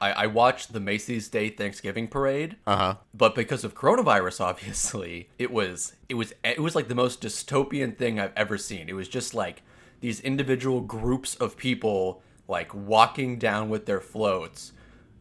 I watched the Macy's Day Thanksgiving Parade. But because of coronavirus, obviously, it was like the most dystopian thing I've ever seen. It was just like these individual groups of people like walking down with their floats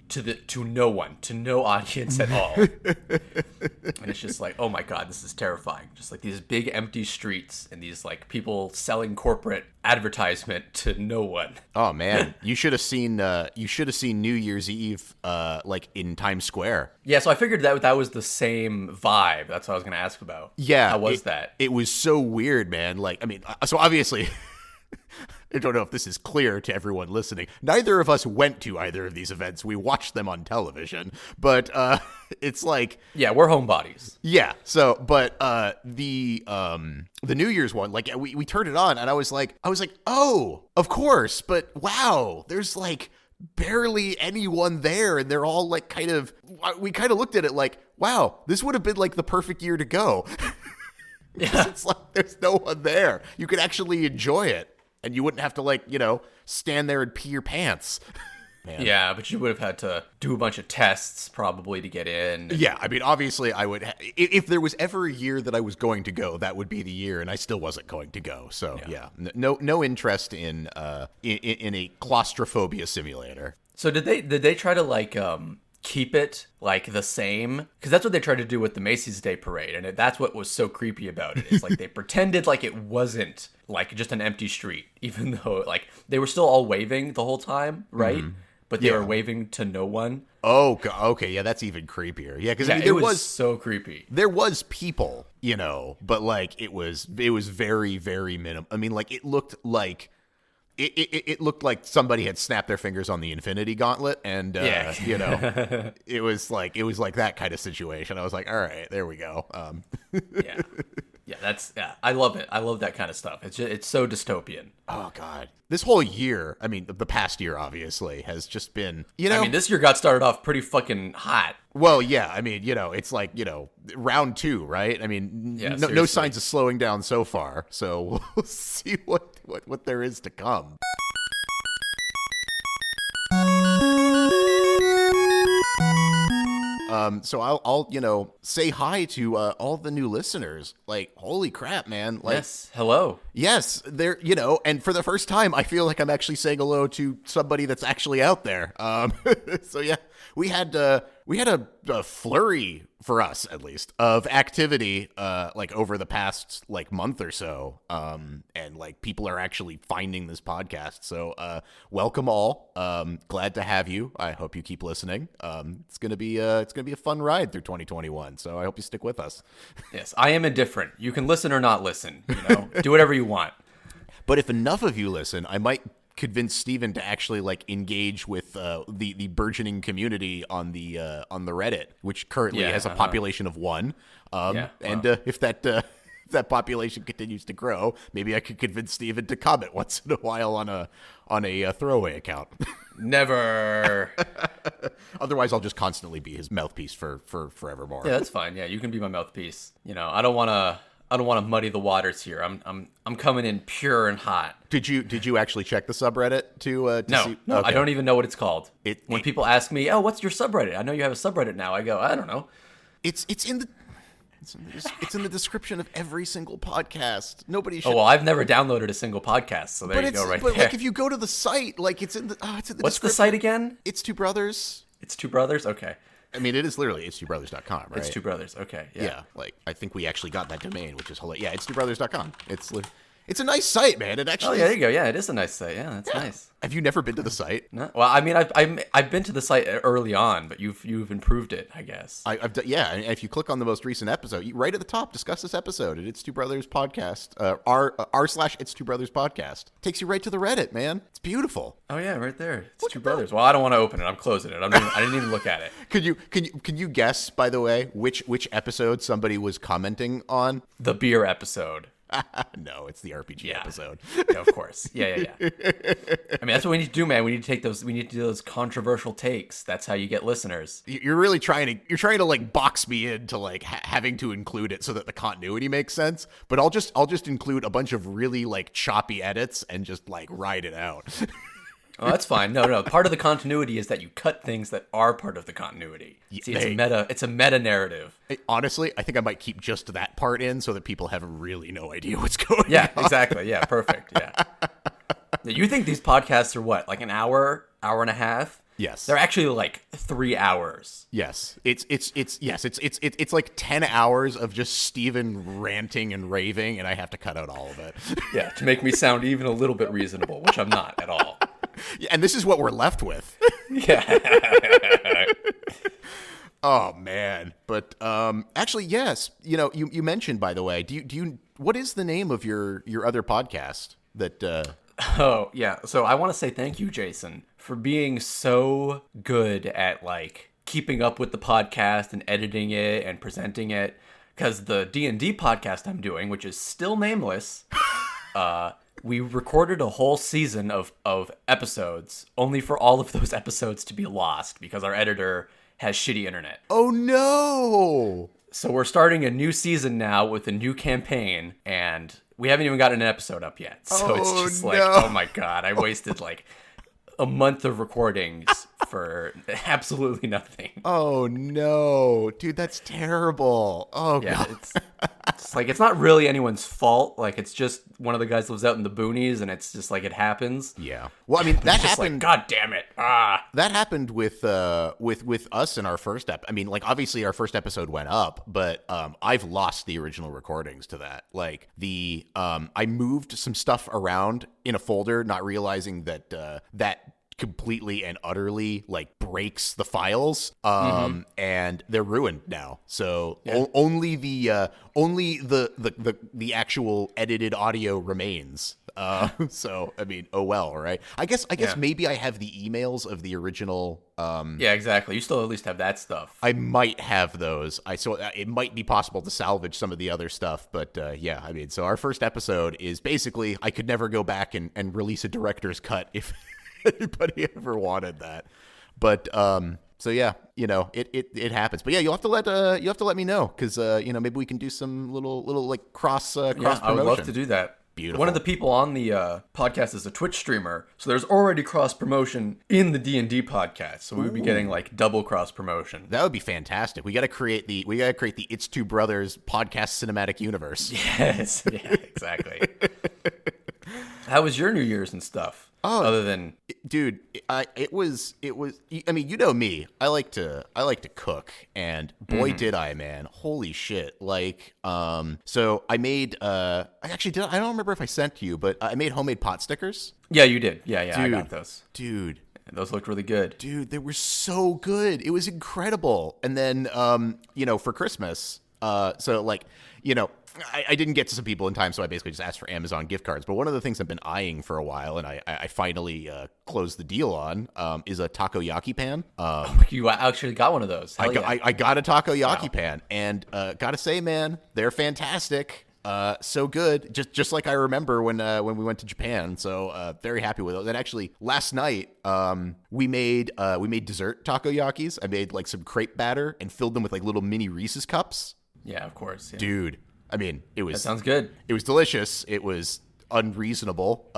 to no one, to no audience at all. And it's just like, oh my God, this is terrifying. Just like these big empty streets and these like people selling corporate advertisement to no one. Oh man, you should have seen New Year's Eve like in Times Square. Yeah, so I figured that was the same vibe. That's what I was going to ask about. Yeah. How was that? It was so weird, man. Like, I mean, so obviously I don't know if this is clear to everyone listening. Neither of us went to either of these events. We watched them on television, but it's like, yeah, we're homebodies. Yeah. So, but the New Year's one, like we turned it on, and I was like, oh, of course, but wow, there's like barely anyone there, and they're all like we kind of looked at it like, wow, this would have been like the perfect year to go. Yeah. It's like there's no one there. You could actually enjoy it. And you wouldn't have to, like, stand there and pee your pants. Man. Yeah, but you would have had to do a bunch of tests probably to get in. Yeah, I mean, obviously I would. If there was ever a year that I was going to go, that would be the year, and I still wasn't going to go. So, yeah. No interest in a claustrophobia simulator. So did they try to, like, keep it like the same, because that's what they tried to do with the Macy's Day Parade, and that's what was so creepy about it. It's like they pretended like it wasn't like just an empty street, even though like they were still all waving the whole time, right? Mm-hmm. But they were waving to no one. Oh, okay, yeah, that's even creepier. Yeah, because I mean, it was so creepy. There was people, but like it was very, very minimal. I mean, like it looked like. It looked like somebody had snapped their fingers on the Infinity Gauntlet, and it was like that kind of situation. I was like, all right, there we go. I love it. I love that kind of stuff. It's so dystopian. Oh God, this whole year, I mean, the past year obviously has just been, I mean, this year got started off pretty fucking hot. Well, yeah, I mean, it's like, round 2, right? I mean, no signs of slowing down so far. So we'll see what there is to come. So I'll say hi to all the new listeners. Like, holy crap, man. Like, yes, hello. Yes, there, and for the first time, I feel like I'm actually saying hello to somebody that's actually out there. So yeah, we had a flurry, for us at least, of activity like over the past like month or so, and like people are actually finding this podcast. So welcome all. Glad to have you. I hope you keep listening. It's gonna be a fun ride through 2021. So I hope you stick with us. Yes, I am indifferent. You can listen or not listen. Do whatever you want. But if enough of you listen, I might convince Steven to actually like engage with the burgeoning community on the Reddit, which currently has a population of 1. If that population continues to grow, maybe I could convince Steven to comment once in a while on a throwaway account. Never. Otherwise, I'll just constantly be his mouthpiece for forevermore. Yeah, that's fine. Yeah, you can be my mouthpiece. I don't want to muddy the waters here. I'm coming in pure and hot. Did you actually check the subreddit to see? No, okay. I don't even know what it's called. When people ask me, "Oh, what's your subreddit?" I know you have a subreddit now. I go, I don't know. It's in the description of every single podcast. Nobody should. Oh well, I've never downloaded a single podcast, so there you go, right there. But like, if you go to the site, like it's in the. What's the site again? It's Two Brothers. It's Two Brothers. Okay. I mean, it is literally it's2brothers.com, right? It's Two Brothers. Okay. Yeah. Like I think we actually got that domain, which is hilarious. Yeah, it's 2brothers.com. It's a nice site, man. It actually. Oh, yeah, there you go. Yeah, it is a nice site. Yeah, that's nice. Have you never been to the site? No. Well, I mean, I've been to the site early on, but you've improved it, I guess. I've done, yeah. And if you click on the most recent episode, right at the top, discuss this episode. It's Two Brothers Podcast. r/It's Two Brothers Podcast takes you right to the Reddit, man. It's beautiful. Oh yeah, right there. It's Two Brothers. Well, I don't want to open it. I'm closing it. I didn't even look at it. Can you guess, by the way, which episode somebody was commenting on? The beer episode. No, it's the RPG episode. Yeah, of course. Yeah. I mean, that's what we need to do, man. We need to do those controversial takes. That's how you get listeners. You're really trying to like box me into like having to include it so that the continuity makes sense. But I'll just include a bunch of really like choppy edits and just like ride it out. Oh, that's fine. No. Part of the continuity is that you cut things that are part of the continuity. See, it's a meta narrative. Honestly, I think I might keep just that part in so that people have really no idea what's going on. Yeah, exactly. Yeah, perfect. Yeah. You think these podcasts are what, like an hour and a half? Yes. They're actually like 3 hours. Yes. It's like 10 hours of just Steven ranting and raving, and I have to cut out all of it. Yeah, to make me sound even a little bit reasonable, which I'm not at all. Yeah, and this is what we're left with. Yeah. Oh man. But actually, yes. You mentioned, by the way, what is the name of your other podcast that Oh, yeah. So I want to say thank you, Jason, for being so good at like keeping up with the podcast and editing it and presenting it. Because the D&D podcast I'm doing, which is still nameless, we recorded a whole season of episodes, only for all of those episodes to be lost because our editor has shitty internet. Oh no! So we're starting a new season now with a new campaign, and we haven't even gotten an episode up yet. So it's just like, oh my god, I wasted like a month of recordings for absolutely nothing. Oh no, dude, that's terrible. Oh yeah, god. It's like, it's not really anyone's fault. Like, it's just one of the guys lives out in the boonies, and it's just like, it happens. Yeah. Well, I mean, that happened. Like, god damn it. That happened with us in our first I mean, like, obviously our first episode went up, but I've lost the original recordings to that. Like I moved some stuff around in a folder, not realizing that that completely and utterly like breaks the files, and they're ruined now. So only the actual edited audio remains. So I mean, oh well, right? I guess maybe I have the emails of the original. Yeah, exactly. You still at least have that stuff. I might have those. So it might be possible to salvage some of the other stuff, but yeah, I mean, so our first episode is basically, I could never go back and release a director's cut if anybody ever wanted that. But so yeah, it happens. But yeah, you'll have to let me know, because maybe we can do some little like cross promotion. I would love to do that. Beautiful. One of the people on the podcast is a Twitch streamer, so there's already cross promotion in the D&D podcast. So we would be getting like double cross promotion. That would be fantastic. We got to create the It's Two Brothers podcast cinematic universe. Yes, yeah, exactly. How was your New Year's and stuff? Oh, other than, dude, it was. I mean, you know me. I like to cook, and boy, did I, man! Holy shit! Like, so I made. I actually did. I don't remember if I sent to you, but I made homemade pot stickers. Yeah, you did. Yeah, dude, I got those. Dude, those looked really good. Dude, they were so good. It was incredible. And then, for Christmas, so like, I didn't get to some people in time, so I basically just asked for Amazon gift cards. But one of the things I've been eyeing for a while, and I finally closed the deal on, is a takoyaki pan. You actually got one of those. I got a takoyaki pan, and gotta say, man, they're fantastic. So good, just like I remember when we went to Japan. So very happy with those. And actually, last night we made dessert takoyakis. I made like some crepe batter and filled them with like little mini Reese's cups. Yeah, of course. Yeah. Dude, I mean, that sounds good. It was delicious. It was unreasonable.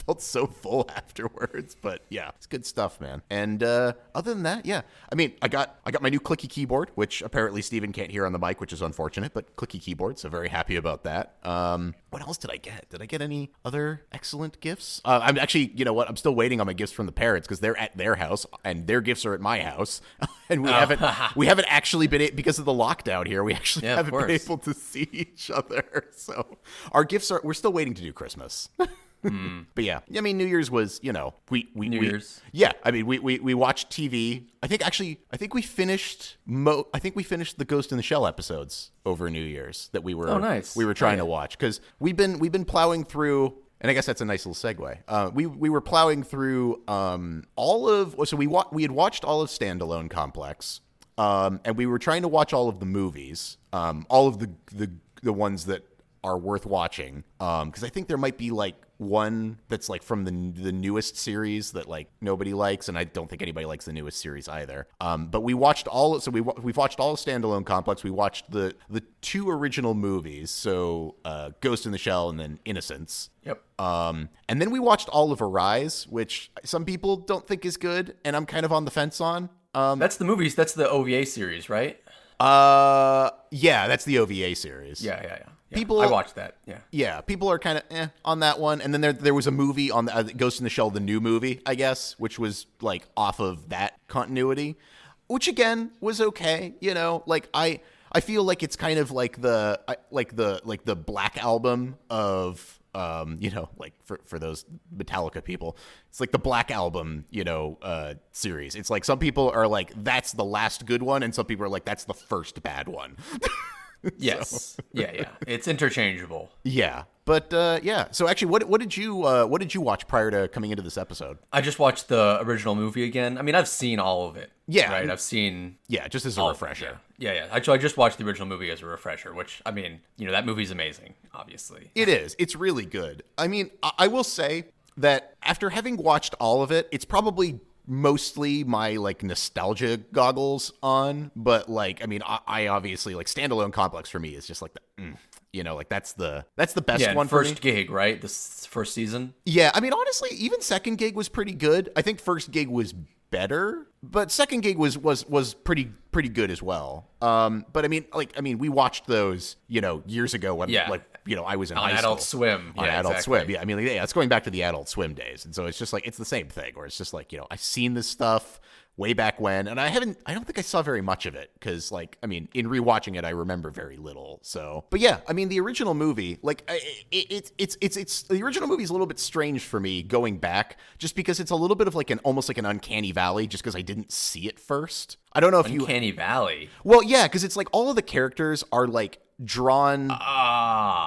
Felt so full afterwards, but yeah, it's good stuff, man. And other than that, yeah, I mean, I got my new clicky keyboard, which apparently Steven can't hear on the mic, which is unfortunate, but clicky keyboard, so very happy about that. What else did I get? Did I get any other excellent gifts? I'm actually, you know what? I'm still waiting on my gifts from the parents, because they're at their house and their gifts are at my house, and we haven't actually been, because of the lockdown here, we actually haven't been able to see each other. So our gifts we're still waiting to do Christmas. But yeah, I mean, New Year's was, New Year's. Yeah, I mean, we watched TV. I think we finished the Ghost in the Shell episodes over New Year's that we were trying to watch, because we've been plowing through. And I guess that's a nice little segue. We were plowing through we had watched all of Standalone Complex, and we were trying to watch all of the movies, all of the ones that are worth watching, because I think there might be like one that's like from the newest series that like nobody likes, and I don't think anybody likes the newest series either. But we watched we've watched all of Standalone Complex. We watched the two original movies, so Ghost in the Shell and then Innocence. Yep. And then we watched all of Arise, which some people don't think is good, and I'm kind of on the fence on. That's the movies. That's the OVA series, right? Yeah, that's the OVA series. Yeah. People, I watched that. Yeah, people are kind of on that one. And then there was a movie on Ghost in the Shell, the new movie, I guess, which was like off of that continuity, which again was okay. You know, like I feel like it's kind of like the Black Album of like for those Metallica people, it's like the Black Album, series. It's like some people are like, that's the last good one, and some people are like, that's the first bad one. Yes. Yeah. It's interchangeable. Yeah. But so actually, what did you watch prior to coming into this episode? I just watched the original movie again. I mean, I've seen all of it. Yeah. Right. I've seen. Yeah, just as a refresher. Yeah. Actually, I just watched the original movie as a refresher, which, I mean, that movie's amazing, obviously. It is. It's really good. I mean, I will say that after having watched all of it, it's probably mostly my like nostalgia goggles on, but like, I mean, I obviously like Standalone Complex for me is just like like that's the best one for me. First gig, right? This first season. Yeah, I mean, honestly, even second gig was pretty good. I think first gig was better, but second gig was pretty good as well. But I mean, we watched those, years ago when I was in high school. Adult Swim. On Adult Swim. Yeah, I mean, it's going back to the Adult Swim days. And so it's just like, it's the same thing where it's just like, I've seen this stuff way back when, and I don't think I saw very much of it because, like, I mean, in rewatching it, I remember very little. So, but yeah, I mean, the original movie, like, it's the original movie is a little bit strange for me going back, just because it's a little bit of like almost like an uncanny valley, just because I didn't see it first. I don't know if Uncanny Valley. Well, yeah, because it's like all of the characters are like drawn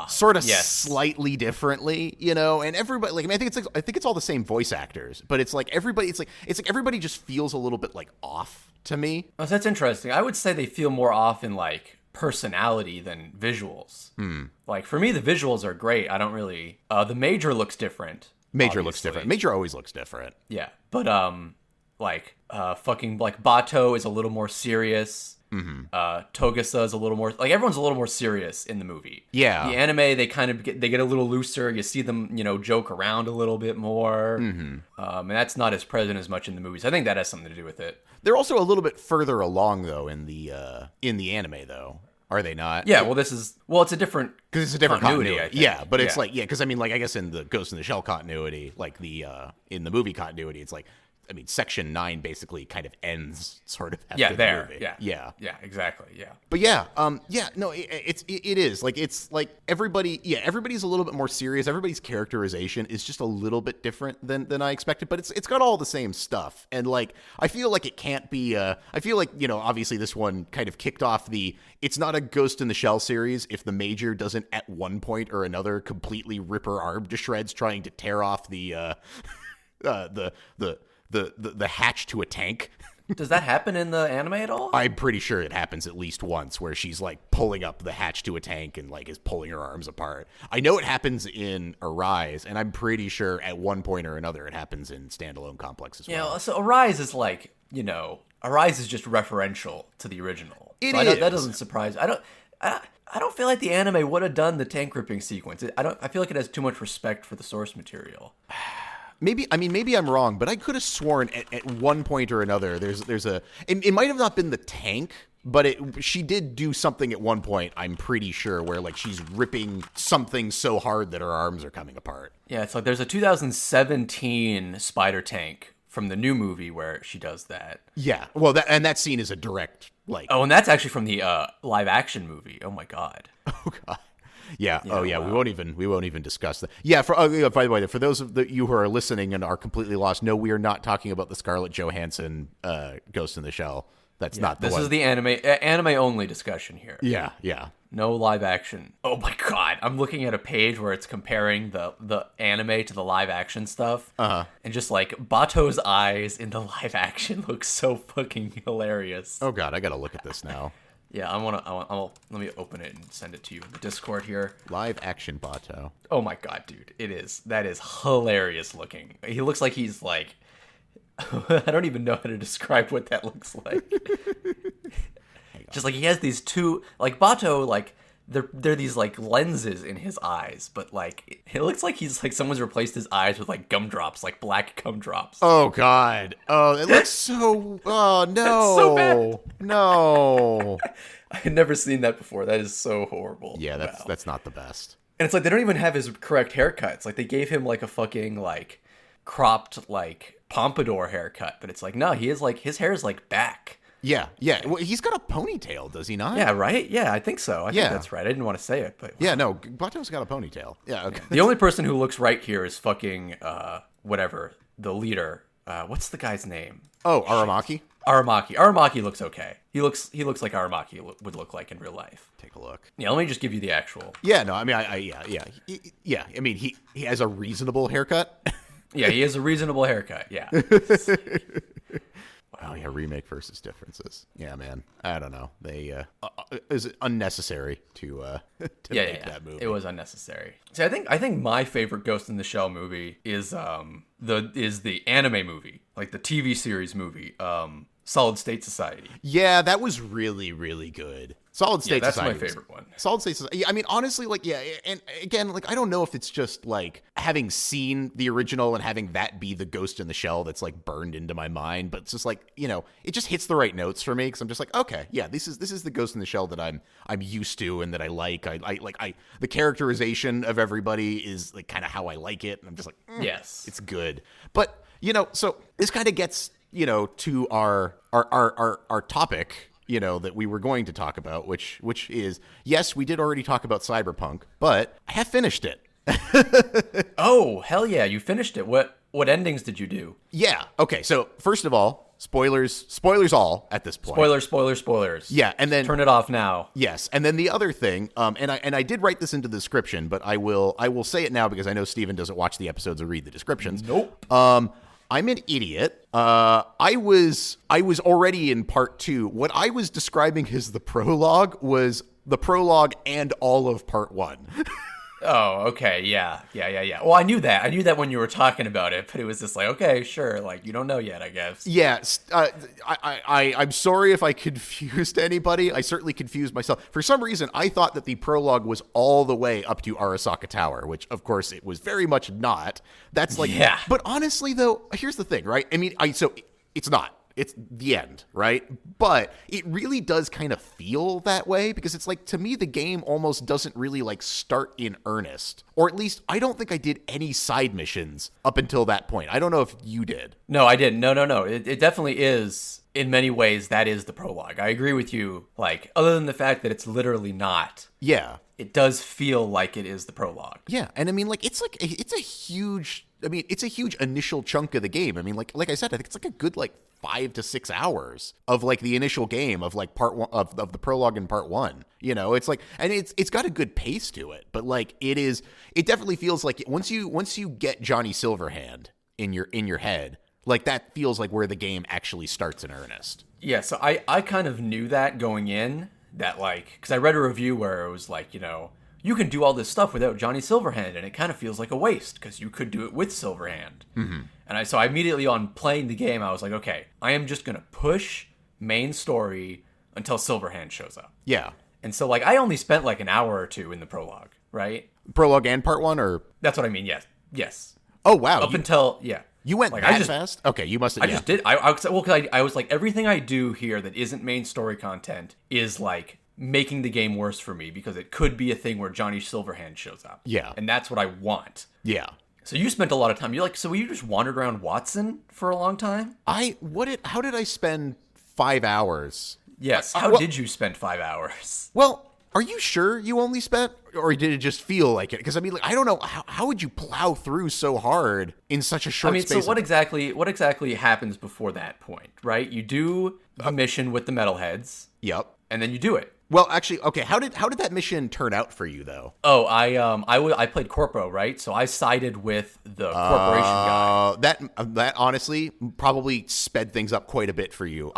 sort of slightly differently, and everybody, like, I mean, I think it's all the same voice actors, but it's like everybody, it's like everybody just feels a little bit like off to me. Oh, that's interesting. I would say they feel more off in like personality than visuals. Like for me, the visuals are great. I don't really. The Major looks different. Major looks different. Major always looks different. Yeah, but fucking like Bato is a little more serious. Togasa is a little more, like, everyone's a little more serious in the movie. Yeah. The anime, they kind of get a little looser. You see them, joke around a little bit more. And that's not as present as much in the movies. I think that has something to do with it. They're also a little bit further along though in the anime though. Are they not? Yeah, well, it's a different because it's a different continuity. Yeah, but it's like, because I mean, like, I guess in the Ghost in the Shell continuity, like in the movie continuity, it's like, I mean, Section 9 basically kind of ends sort of at the movie. Yeah, exactly, yeah. But it is. Like, it's like everybody's a little bit more serious. Everybody's characterization is just a little bit different than I expected, but it's got all the same stuff. And, like, I feel like it can't be, I feel like, obviously this one kind of kicked off it's not a Ghost in the Shell series if the Major doesn't at one point or another completely rip her arm to shreds trying to tear off the hatch to a tank. Does that happen in the anime at all? I'm pretty sure it happens at least once where she's like pulling up the hatch to a tank and like is pulling her arms apart. I know it happens in Arise, and I'm pretty sure at one point or another it happens in Standalone Complex as well. Yeah, so Arise is like, Arise is just referential to the original. That doesn't surprise. I don't feel like the anime would have done the tank ripping sequence. I feel like it has too much respect for the source material. Maybe I'm wrong, but I could have sworn at one point or another it might have not been the tank, but she did do something at one point, I'm pretty sure, where like she's ripping something so hard that her arms are coming apart. Yeah, it's like there's a 2017 spider tank from the new movie where she does that. Yeah, well, that scene is a direct like. Oh, and that's actually from the live action movie. Oh my god. Oh god. Yeah. Wow. We won't even discuss that. Yeah. By the way, for those of you who are listening and are completely lost, no, we are not talking about the Scarlett Johansson Ghost in the Shell. That's not the one. This is the anime only discussion here. Yeah. No live action. Oh my god, I'm looking at a page where it's comparing the anime to the live action stuff. And just like Bato's eyes in the live action look so fucking hilarious. Oh god, I gotta look at this now. Yeah, I'll let me open it and send it to you in the Discord here. Live action Bato. Oh my god, dude. That is hilarious looking. He looks like he's like, I don't even know how to describe what that looks like. Just like he has these two, like Bato, like they're these like lenses in his eyes, but like it looks like he's like someone's replaced his eyes with like gumdrops, like black gumdrops. Oh god. Oh, it looks so. Oh no. That's so bad. No. I had never seen that before. That is so horrible. Yeah, that's not the best. And it's like they don't even have his correct haircuts. Like they gave him like a fucking like cropped like pompadour haircut, but it's like no, he is like his hair is like back. Yeah. Well, he's got a ponytail, does he not? Yeah, right? Yeah, I think so. I think that's right. I didn't want to say it, but yeah, no, Bato's got a ponytail. Yeah, okay. The only person who looks right here is fucking whatever, the leader. What's the guy's name? Oh, Aramaki? Aramaki looks okay. He looks like Aramaki would look like in real life. Take a look. Yeah, let me just give you the actual. Yeah, no, I mean, yeah. I mean, he has a reasonable haircut. Yeah, he has a reasonable haircut. Yeah. Oh yeah, remake versus differences. Yeah, man. I don't know. They is it unnecessary to make that movie. It was unnecessary. See, I think my favorite Ghost in the Shell movie is the anime movie, like the TV series movie, Solid State Society. Yeah, that was really, really good. Solid State Society. That's my favorite one. Solid State Society. Yeah, I mean, honestly, like, yeah, and again, like, I don't know if it's just like having seen the original and having that be the Ghost in the Shell that's like burned into my mind, but it's just like, you know, it just hits the right notes for me because I'm just like, okay, yeah, this is the Ghost in the Shell that I'm used to and that I like. I the characterization of everybody is like kind of how I like it, and I'm just like, yes, it's good. But you know, so this kind of gets, you know, to our topic, you know, that we were going to talk about, which is, yes, we did already talk about Cyberpunk, but I have finished it. Oh, hell yeah, you finished it. What endings did you do? Yeah. Okay. So first of all, spoilers all at this point. Spoilers. Yeah, and then turn it off now. Yes, and then the other thing, and I did write this into the description, but I will say it now because I know Steven doesn't watch the episodes or read the descriptions. Nope. I'm an idiot. I was already in part 2. What I was describing as the prologue was the prologue and all of part 1. Oh, okay, yeah. Well, I knew that when you were talking about it, but it was just like, okay, sure, like you don't know yet, I guess. Yes, I'm sorry if I confused anybody. I certainly confused myself. For some reason, I thought that the prologue was all the way up to Arasaka Tower, which of course it was very much not. That's like, yeah. But honestly, though, here's the thing, right? I mean, so it's not. It's the end, right? But it really does kind of feel that way because it's like, to me, the game almost doesn't really like start in earnest. Or at least I don't think I did any side missions up until that point. I don't know if you did. No, I didn't. No. It definitely is. In many ways, that is the prologue. I agree with you. Like, other than the fact that it's literally not. Yeah. It does feel like it is the prologue. Yeah. And I mean, like, it's a huge initial chunk of the game. I mean, like I said, I think it's like a good, like, 5 to 6 hours of like the initial game of like part 1 of the prologue in part 1. You know, it's like, and it's got a good pace to it, but like it definitely feels like once you get Johnny Silverhand in your head, like that feels like where the game actually starts in earnest. Yeah, so I kind of knew that going in, that like, because I read a review where it was like, you know, you can do all this stuff without Johnny Silverhand, and it kind of feels like a waste because you could do it with Silverhand. Mm-hmm. And so I immediately on playing the game, I was like, okay, I am just going to push main story until Silverhand shows up. Yeah. And so like I only spent like an hour or two in the prologue, right? Prologue and part 1, or? That's what I mean, yes. Oh, wow. Until, yeah. You went like, that fast? Okay, you must have. I just did. I was like, everything I do here that isn't main story content is like making the game worse for me because it could be a thing where Johnny Silverhand shows up. Yeah. And that's what I want. Yeah. So you spent a lot of time. You're like, so you just wandered around Watson for a long time? How did I spend 5 hours? Yes. How did you spend 5 hours? Well, are you sure you only spent, or did it just feel like it? Because I mean, like, I don't know, how would you plow through so hard in such a short space? So what exactly happens before that point, right? You do a mission with the metalheads. Yep. And then you do it. Well, actually, okay. How did that mission turn out for you, though? Oh, I played Corpo, right? So I sided with the corporation guy. That honestly probably sped things up quite a bit for you.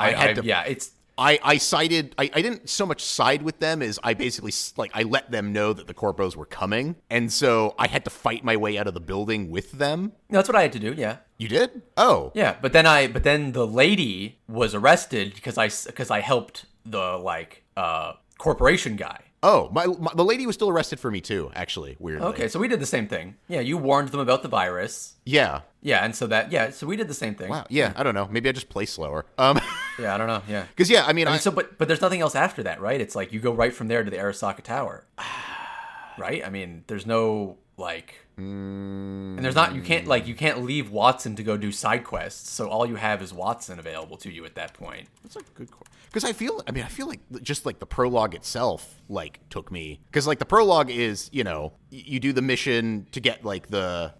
I sided. I didn't so much side with them as I basically I let them know that the corpos were coming, and so I had to fight my way out of the building with them. That's what I had to do. Yeah. You did? Oh. Yeah, but then the lady was arrested because I helped the corporation guy. Oh, the lady was still arrested for me too, actually, weirdly. Okay, so we did the same thing. Yeah, you warned them about the virus. Yeah. Yeah, and so we did the same thing. Wow. Yeah, I don't know. Maybe I just play slower. Yeah, I don't know. Yeah. Because I mean, but there's nothing else after that, right? It's like you go right from there to the Arasaka Tower. Right? I mean, there's no and there's not you can't leave Watson to go do side quests, so all you have is Watson available to you at that point. That's a good question. Because I feel like just like the prologue itself took me, because the prologue is you do the mission to get the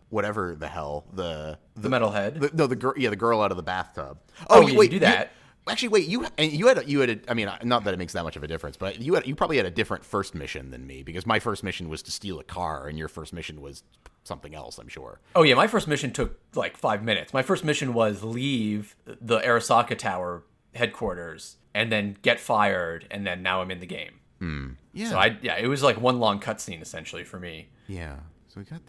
whatever the hell the metalhead the girl out of the bathtub. Wait, you do that. Actually, wait. You had. I mean, not that it makes that much of a difference, but you probably had a different first mission than me, because my first mission was to steal a car, and your first mission was something else, I'm sure. Oh yeah, my first mission took 5 minutes. My first mission was leave the Arasaka Tower headquarters and then get fired, and then now I'm in the game. Yeah. So it was one long cutscene essentially for me. Yeah. So we got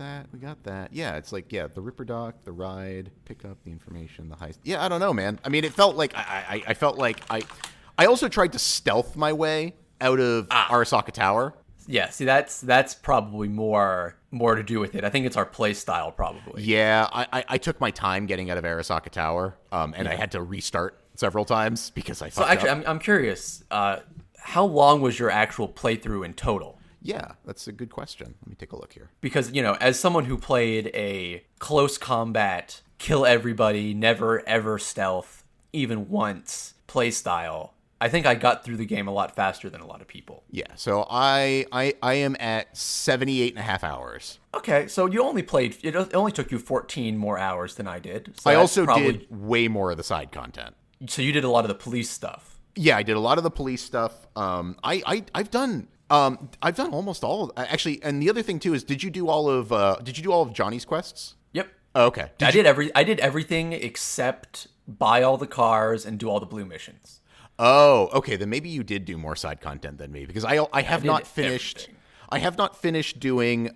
that. Yeah, it's the Ripper Dock, the ride, pick up the information, the heist. Yeah, I don't know, man. I mean, it felt like I felt like I also tried to stealth my way out of Arasaka Tower. Yeah, see, that's probably more to do with it. I think it's our play style, probably. Yeah, I took my time getting out of Arasaka Tower, and I had to restart several times because I fucked up. So actually, I'm curious, how long was your actual playthrough in total? Yeah, that's a good question. Let me take a look here. Because, as someone who played a close combat, kill everybody, never ever stealth, even once play style, I think I got through the game a lot faster than a lot of people. Yeah, so I am at 78.5 hours. Okay, so you only played, it only took you 14 more hours than I did. So I also did way more of the side content. So you did a lot of the police stuff. Yeah, I did a lot of the police stuff. I've done almost all of, actually, and the other thing too is, did you do all of Johnny's quests? Yep. Oh, okay. I did everything except buy all the cars and do all the blue missions. Oh, okay. Then maybe you did do more side content than me, because I have not finished. Everything. I have not finished doing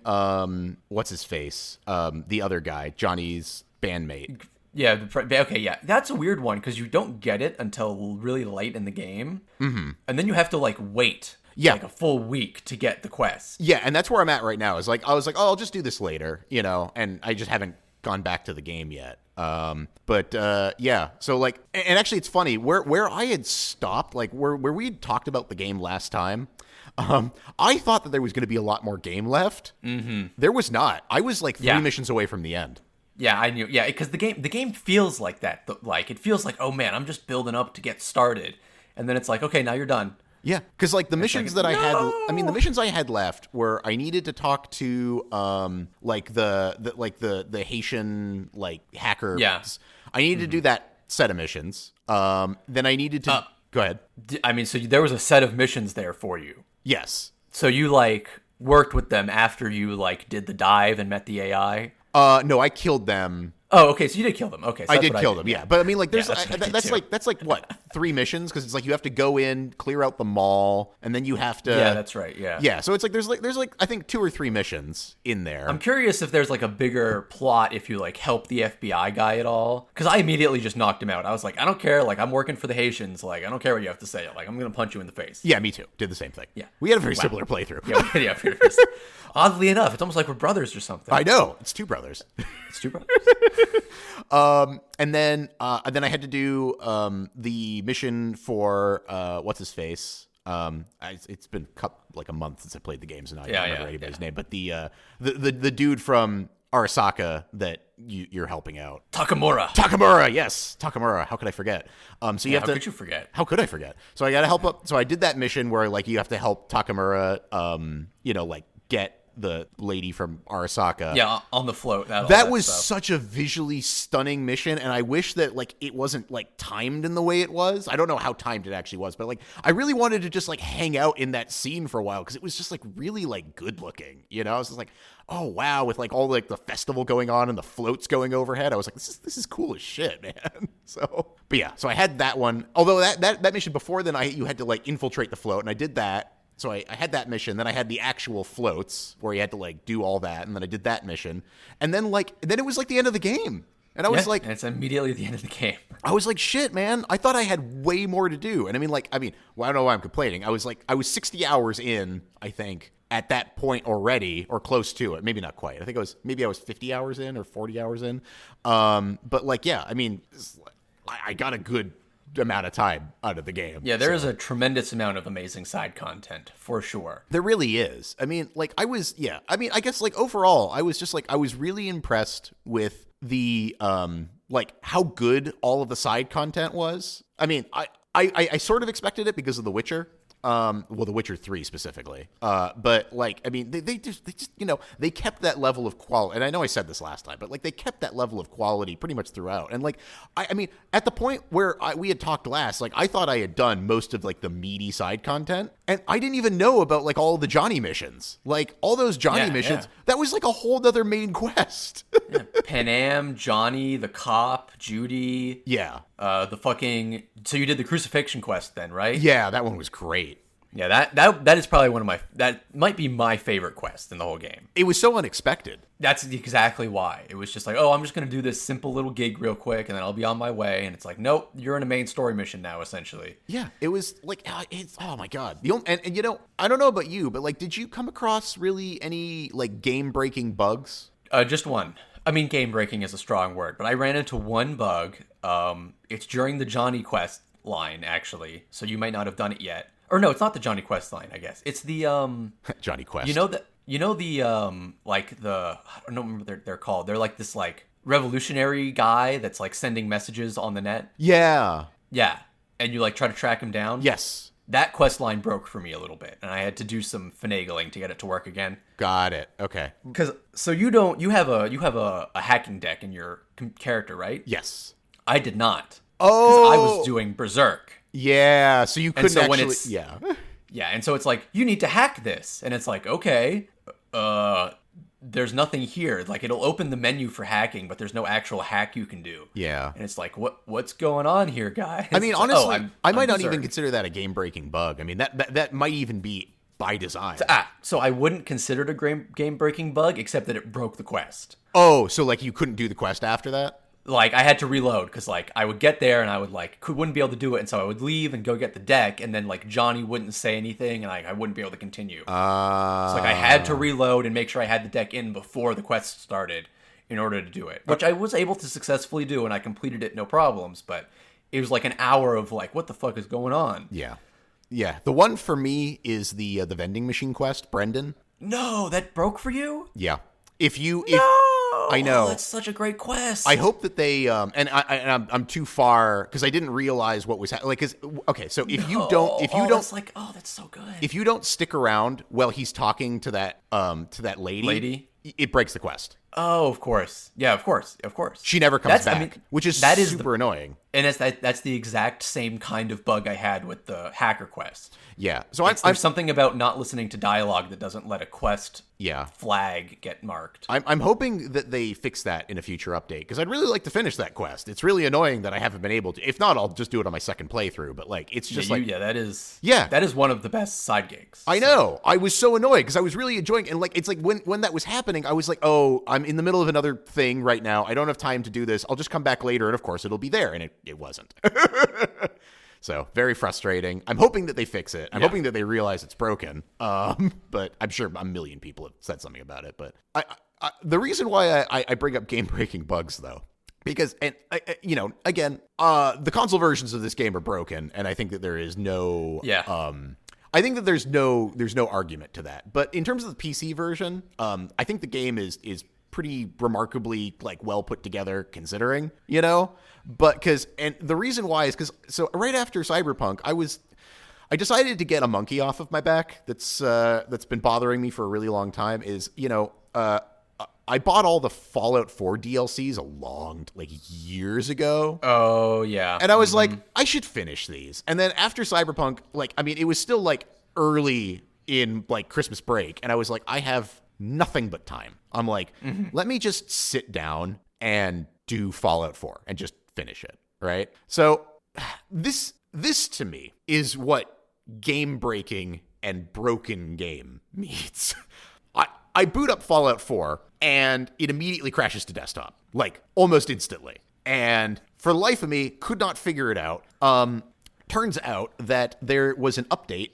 what's his face, the other guy, Johnny's bandmate. Yeah. Okay. Yeah. That's a weird one because you don't get it until really late in the game, and then you have to wait. Yeah. A full week to get the quest. Yeah, and that's where I'm at right now. I was like, oh, I'll just do this later, and I just haven't gone back to the game yet. Yeah. So and actually it's funny, where I had stopped, where we had talked about the game last time, I thought that there was going to be a lot more game left. Mm-hmm. There was not. I was 3 missions away from the end. Yeah, I knew. Yeah, because the game feels like that. It feels like, oh man, I'm just building up to get started. And then it's like, okay, now you're done. Yeah, because the missions that I had, I mean, the missions I had left were I needed to talk to the Haitian hackers. Yeah. I needed to do that set of missions. Then I needed to go ahead. I mean, so there was a set of missions there for you. Yes. So you worked with them after you did the dive and met the AI. No, I killed them. Oh, okay. So you did kill them. Okay, so I did kill them. Yeah, but I mean, there's that's what 3 missions, because it's you have to go in, clear out the mall, and then you have to. Yeah, that's right. Yeah. Yeah, so it's there's I think 2 or 3 missions in there. I'm curious if there's a bigger plot if you help the FBI guy at all, because I immediately just knocked him out. I was like, I don't care. I'm working for the Haitians. I don't care what you have to say. I'm gonna punch you in the face. Yeah, me too. Did the same thing. Yeah, we had a very similar playthrough. Yeah. Oddly enough, it's almost like we're brothers or something. I know, it's 2 brothers. It's 2 brothers. And then I had to do the mission for what's his face. It's been a month since I played the game, so now I don't remember anybody's name. But the dude from Arasaka that you're helping out, Takamura, yes, Takamura. How could I forget? So you have to. How could you forget? How could I forget? So I got to help up. So I did that mission where you have to help Takamura, get the lady from Arasaka. Yeah, on the float. That was such a visually stunning mission, and I wish that like it wasn't like timed in the way it was. I don't know how timed it actually was, but like I really wanted to just like hang out in that scene for a while because it was just like really like good looking. You know, I was just like, oh wow, with like all like the festival going on and the floats going overhead. I was like, this is cool as shit, man. So, but yeah, so I had that one. Although that mission before then, you had to like infiltrate the float, and I did that. So I had that mission, then I had the actual floats where you had to like do all that, and then I did that mission, and then it was like the end of the game, and I was like, and it's immediately the end of the game. I was like, shit, man, I thought I had way more to do, and I mean, well, I don't know why I'm complaining. I was 60 hours in, I think, at that point already, or close to it. Maybe not quite. I think I was 50 hours in or 40 hours in. But like, yeah, I mean, I got a good amount of time out of the game. Yeah, there is a tremendous amount of amazing side content for sure. There really is. I mean, like I guess like overall, I was just like, I was really impressed with the like how good all of the side content was. I mean, I sort of expected it because of The Witcher. Well, The Witcher 3 specifically. But like, I mean, they just, you know, they kept that level of quality. And I know I said this last time, but like they kept that level of quality pretty much throughout. And like, I mean, at the point where we had talked last, like I thought I had done most of like the meaty side content, and I didn't even know about like all the Johnny missions, like all those Johnny missions. Yeah. That was like a whole other main quest. Yeah. Panam, Johnny, the cop, Judy. Yeah. So you did the crucifixion quest then, right? Yeah, that one was great. Yeah, that is probably that might be my favorite quest in the whole game. It was so unexpected. That's exactly why. It was just like, oh, I'm just going to do this simple little gig real quick, and then I'll be on my way. And it's like, nope, you're in a main story mission now, essentially. Yeah, it was like, oh my God. And you know, I don't know about you, but like, did you come across really any like game-breaking bugs? Just one. I mean, game-breaking is a strong word, but I ran into one bug. It's during the Johnny quest line, actually, so you might not have done it yet. Or no, it's not the Johnny Quest line, I guess. It's the Johnny Quest. I don't remember what they're called. They're like this like revolutionary guy that's like sending messages on the net. Yeah. Yeah. And you like try to track him down. Yes. That quest line broke for me a little bit, and I had to do some finagling to get it to work again. Got it. Okay. So you have a hacking deck in your character, right? Yes. I did not. Oh. I was doing Berserk. Yeah, so you couldn't actually... Yeah. Yeah, and so it's like, you need to hack this. And it's like, okay, there's nothing here. Like, it'll open the menu for hacking, but there's no actual hack you can do. Yeah. And it's like, what's going on here, guys? I mean, honestly, I might not even consider that a game-breaking bug. I mean, that might even be by design. So I wouldn't consider it a game-breaking bug, except that it broke the quest. Oh, so like you couldn't do the quest after that? Like, I had to reload, because, like, I would get there, and I would, like, wouldn't be able to do it, and so I would leave and go get the deck, and then, like, Johnny wouldn't say anything, and I wouldn't be able to continue. So, like, I had to reload and make sure I had the deck in before the quest started in order to do it, which I was able to successfully do, and I completed it no problems, but it was, like, an hour of, like, what the fuck is going on? Yeah. Yeah. The one for me is the vending machine quest, Brendan. No, that broke for you? Yeah. I know. Oh, that's such a great quest. I hope that they I'm too far because I didn't realize what was like. Cause okay, so if you don't, that's like, oh, that's so good. If you don't stick around while he's talking to that lady, it breaks the quest. Oh, of course. Yeah, of course. She never comes back, which is super annoying. And that's the exact same kind of bug I had with the hacker quest. Yeah. So there's something about not listening to dialogue that doesn't let a quest flag get marked. I'm hoping that they fix that in a future update because I'd really like to finish that quest. It's really annoying that I haven't been able to. If not, I'll just do it on my second playthrough. But like, it's just that is one of the best side gigs. I know. I was so annoyed because I was really enjoying, and like, it's like when that was happening, I was like, oh, I'm in the middle of another thing right now. I don't have time to do this. I'll just come back later, and of course it'll be there, and it wasn't. So very frustrating. I'm hoping that they fix it. I'm hoping that they realize it's broken. But I'm sure a million people have said something about it. But the reason why I bring up game-breaking bugs, though, because, and again, the console versions of this game are broken, and I think that there is no, I think that there's no argument to that. But in terms of the PC version, I think the game is pretty remarkably like well put together considering, but and the reason why is because so right after Cyberpunk, I decided to get a monkey off of my back that's been bothering me for a really long time. Is I bought all the Fallout 4 DLCs years ago. Oh yeah, and I was like, I should finish these. And then after Cyberpunk, it was still early in Christmas break, and I was like, I have nothing but time. I'm like, let me just sit down and do Fallout 4 and just finish it, right? So this to me is what game breaking and broken game means. I boot up Fallout 4 and it immediately crashes to desktop, almost instantly. And for the life of me, could not figure it out. Turns out that there was an update,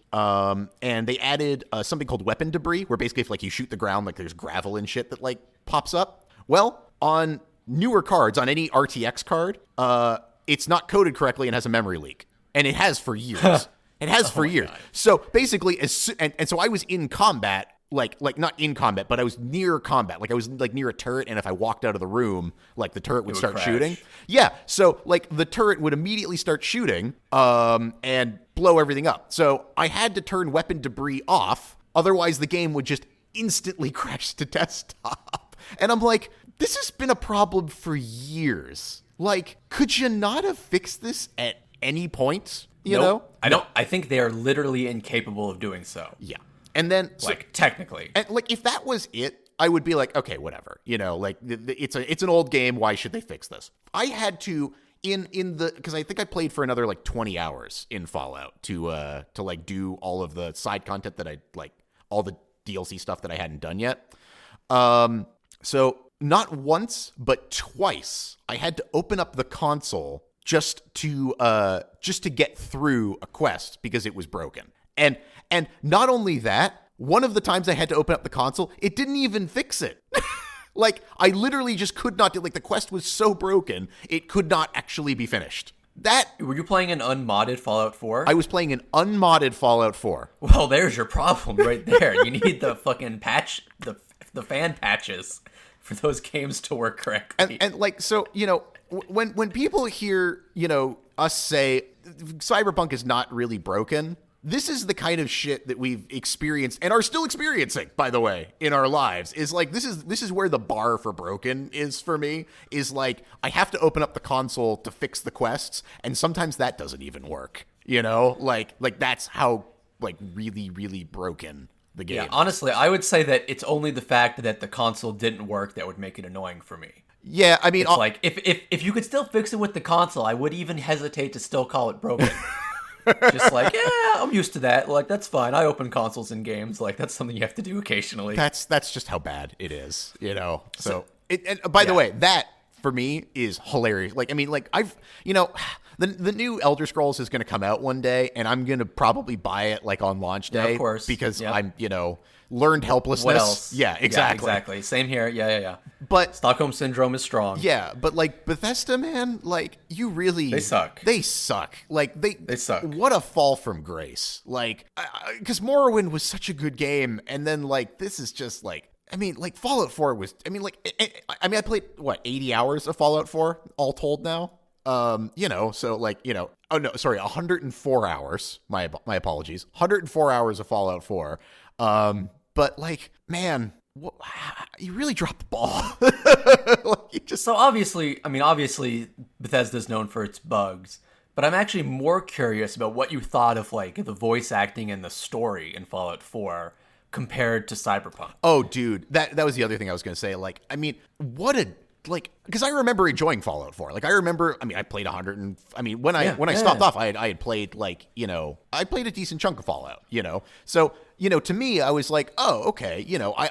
and they added something called weapon debris, where basically if you shoot the ground, there's gravel and shit that pops up. Well, on newer cards, on any RTX card, it's not coded correctly and has a memory leak, and it has for years. It has for years. God. So basically, and so I was in combat. Not in combat, but I was near combat. I was near a turret, and if I walked out of the room, the turret would start shooting. Yeah, so the turret would immediately start shooting, and blow everything up. So I had to turn weapon debris off, otherwise the game would just instantly crash to desktop. And I'm like, this has been a problem for years. Could you not have fixed this at any point? You know? I think they are literally incapable of doing so. Yeah. And then, technically, and if that was it, I would be like, okay, whatever. It's an old game. Why should they fix this? I had to because I think I played for another 20 hours in Fallout to do all of the side content that I all the DLC stuff that I hadn't done yet. So not once but twice I had to open up the console just to get through a quest because it was broken. And not only that, one of the times I had to open up the console, it didn't even fix it. I literally just could not do, the quest was so broken, it could not actually be finished. Were you playing an unmodded Fallout 4? I was playing an unmodded Fallout 4. Well, there's your problem right there. You need the fucking patch, the fan patches for those games to work correctly. And so, when people hear, us say Cyberpunk is not really broken, this is the kind of shit that we've experienced and are still experiencing, by the way, in our lives. Is this is where the bar for broken is for me. Is I have to open up the console to fix the quests, and sometimes that doesn't even work. That's how really, really broken the game. Yeah, honestly, I would say that it's only the fact that the console didn't work that would make it annoying for me. Yeah, I mean, it's if you could still fix it with the console, I would even hesitate to still call it broken. Just I'm used to that. That's fine. I open consoles in games. That's something you have to do occasionally. That's just how bad it is, So, and by the way, that for me is hilarious. I've, the new Elder Scrolls is going to come out one day, and I'm going to probably buy it on launch day, of course, because I'm, learned helplessness. What else? Yeah, exactly. Yeah, exactly. Same here. Yeah. But Stockholm Syndrome is strong. Yeah, but Bethesda, man, you really... They suck. They suck. They suck. What a fall from grace. Because Morrowind was such a good game, and then, this is just, Fallout 4 was... I played, 80 hours of Fallout 4, all told now? Oh, no, sorry, 104 hours. My apologies. 104 hours of Fallout 4. But man, you really dropped the ball. So obviously Bethesda's known for its bugs, but I'm actually more curious about what you thought of the voice acting and the story in Fallout 4 compared to Cyberpunk. Oh, dude, that was the other thing I was going to say. What a because I remember enjoying Fallout 4. I played 100 and when I stopped off, I had played I played a decent chunk of Fallout, So, to me, I was like, oh, okay,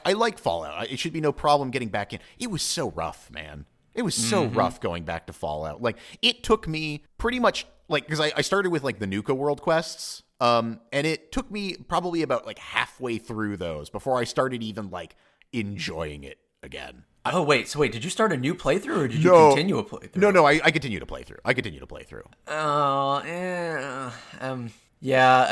I like Fallout. It should be no problem getting back in. It was so rough, man. It was so rough going back to Fallout. It took me pretty much because I started with the Nuka World quests. And it took me probably about halfway through those before I started even enjoying it again. Oh, wait. So did you start a new playthrough or did you continue a playthrough? No, I continue to play through. Yeah,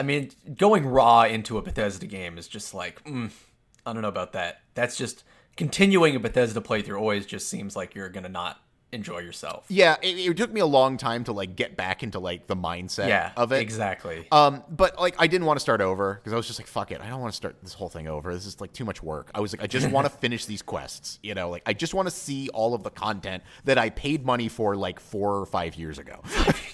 going raw into a Bethesda game is just I don't know about that. That's just continuing a Bethesda playthrough always just seems like you're going to not enjoy yourself. Yeah, it took me a long time to like get back into like the mindset of it. Exactly. But like I didn't want to start over because I was just like, fuck it, I don't want to start this whole thing over. This is like too much work. I was like, I just want to finish these quests, you know, like I just want to see all of the content that I paid money for like 4 or 5 years ago.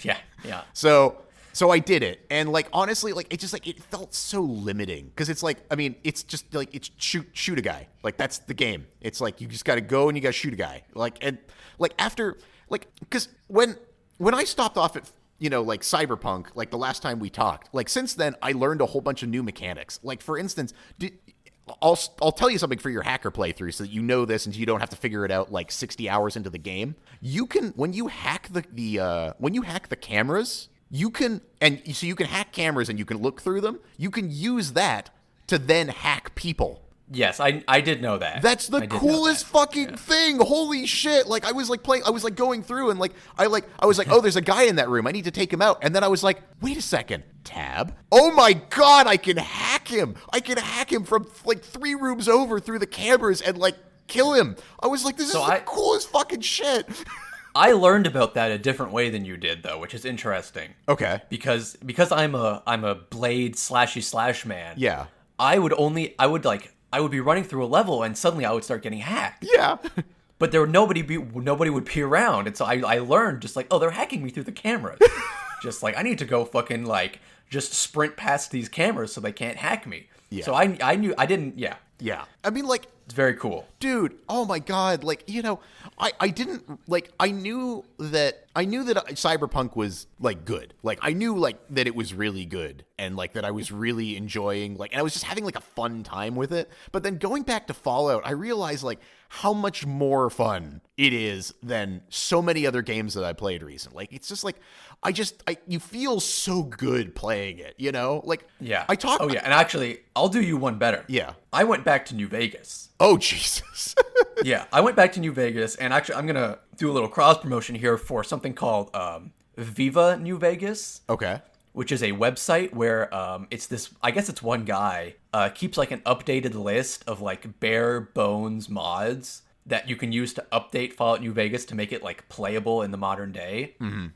Yeah. So I did it, and like honestly, like it just like it felt so limiting because it's like, I mean, it's just like it's shoot a guy, like that's the game. It's like you just got to go and you got to shoot a guy, like, and like after like because when I stopped off at, you know, like Cyberpunk, like the last time we talked, like since then I learned a whole bunch of new mechanics. Like for instance, I'll tell you something for your hacker playthrough so that you know this and you don't have to figure it out like 60 hours into the game. You can, when you hack the cameras. You can hack cameras and you can look through them. You can use that to then hack people. Yes, I did know that. That's the coolest fucking thing. Holy shit. Like I was like going through and like I was like, oh, there's a guy in that room. I need to take him out. And then I was like, wait a second. Tab. Oh my God, I can hack him. I can hack him from like 3 rooms over through the cameras and like kill him. I was like, this is the coolest fucking shit. I learned about that a different way than you did, though, which is interesting. Okay. Because I'm a blade slashy man. Yeah. I would be running through a level and suddenly I would start getting hacked. Yeah. But nobody would be around, and so I learned just like, oh, they're hacking me through the cameras. Just like I need to go fucking like just sprint past these cameras so they can't hack me. Yeah. So I knew I didn't. Yeah. Yeah. I mean, like, it's very cool. Dude, oh my God. Like, you know, I didn't, like, I knew that Cyberpunk was, like, good. Like, I knew, like, that it was really good. And, like, that I was really enjoying, like, and I was just having, like, a fun time with it. But then going back to Fallout, I realized, like, how much more fun it is than so many other games that I played recently. Like, it's just, like, you feel so good playing it, you know? Like, yeah. Oh, yeah. And actually, I'll do you one better. Yeah. I went back to New Vegas. Oh, Jesus. Yeah, I went back to New Vegas, and actually, I'm going to do a little cross-promotion here for something called Viva New Vegas. Okay. Which is a website where I guess it's one guy, keeps, like, an updated list of, like, bare bones mods that you can use to update Fallout New Vegas to make it, like, playable in the modern day. Mm-hmm.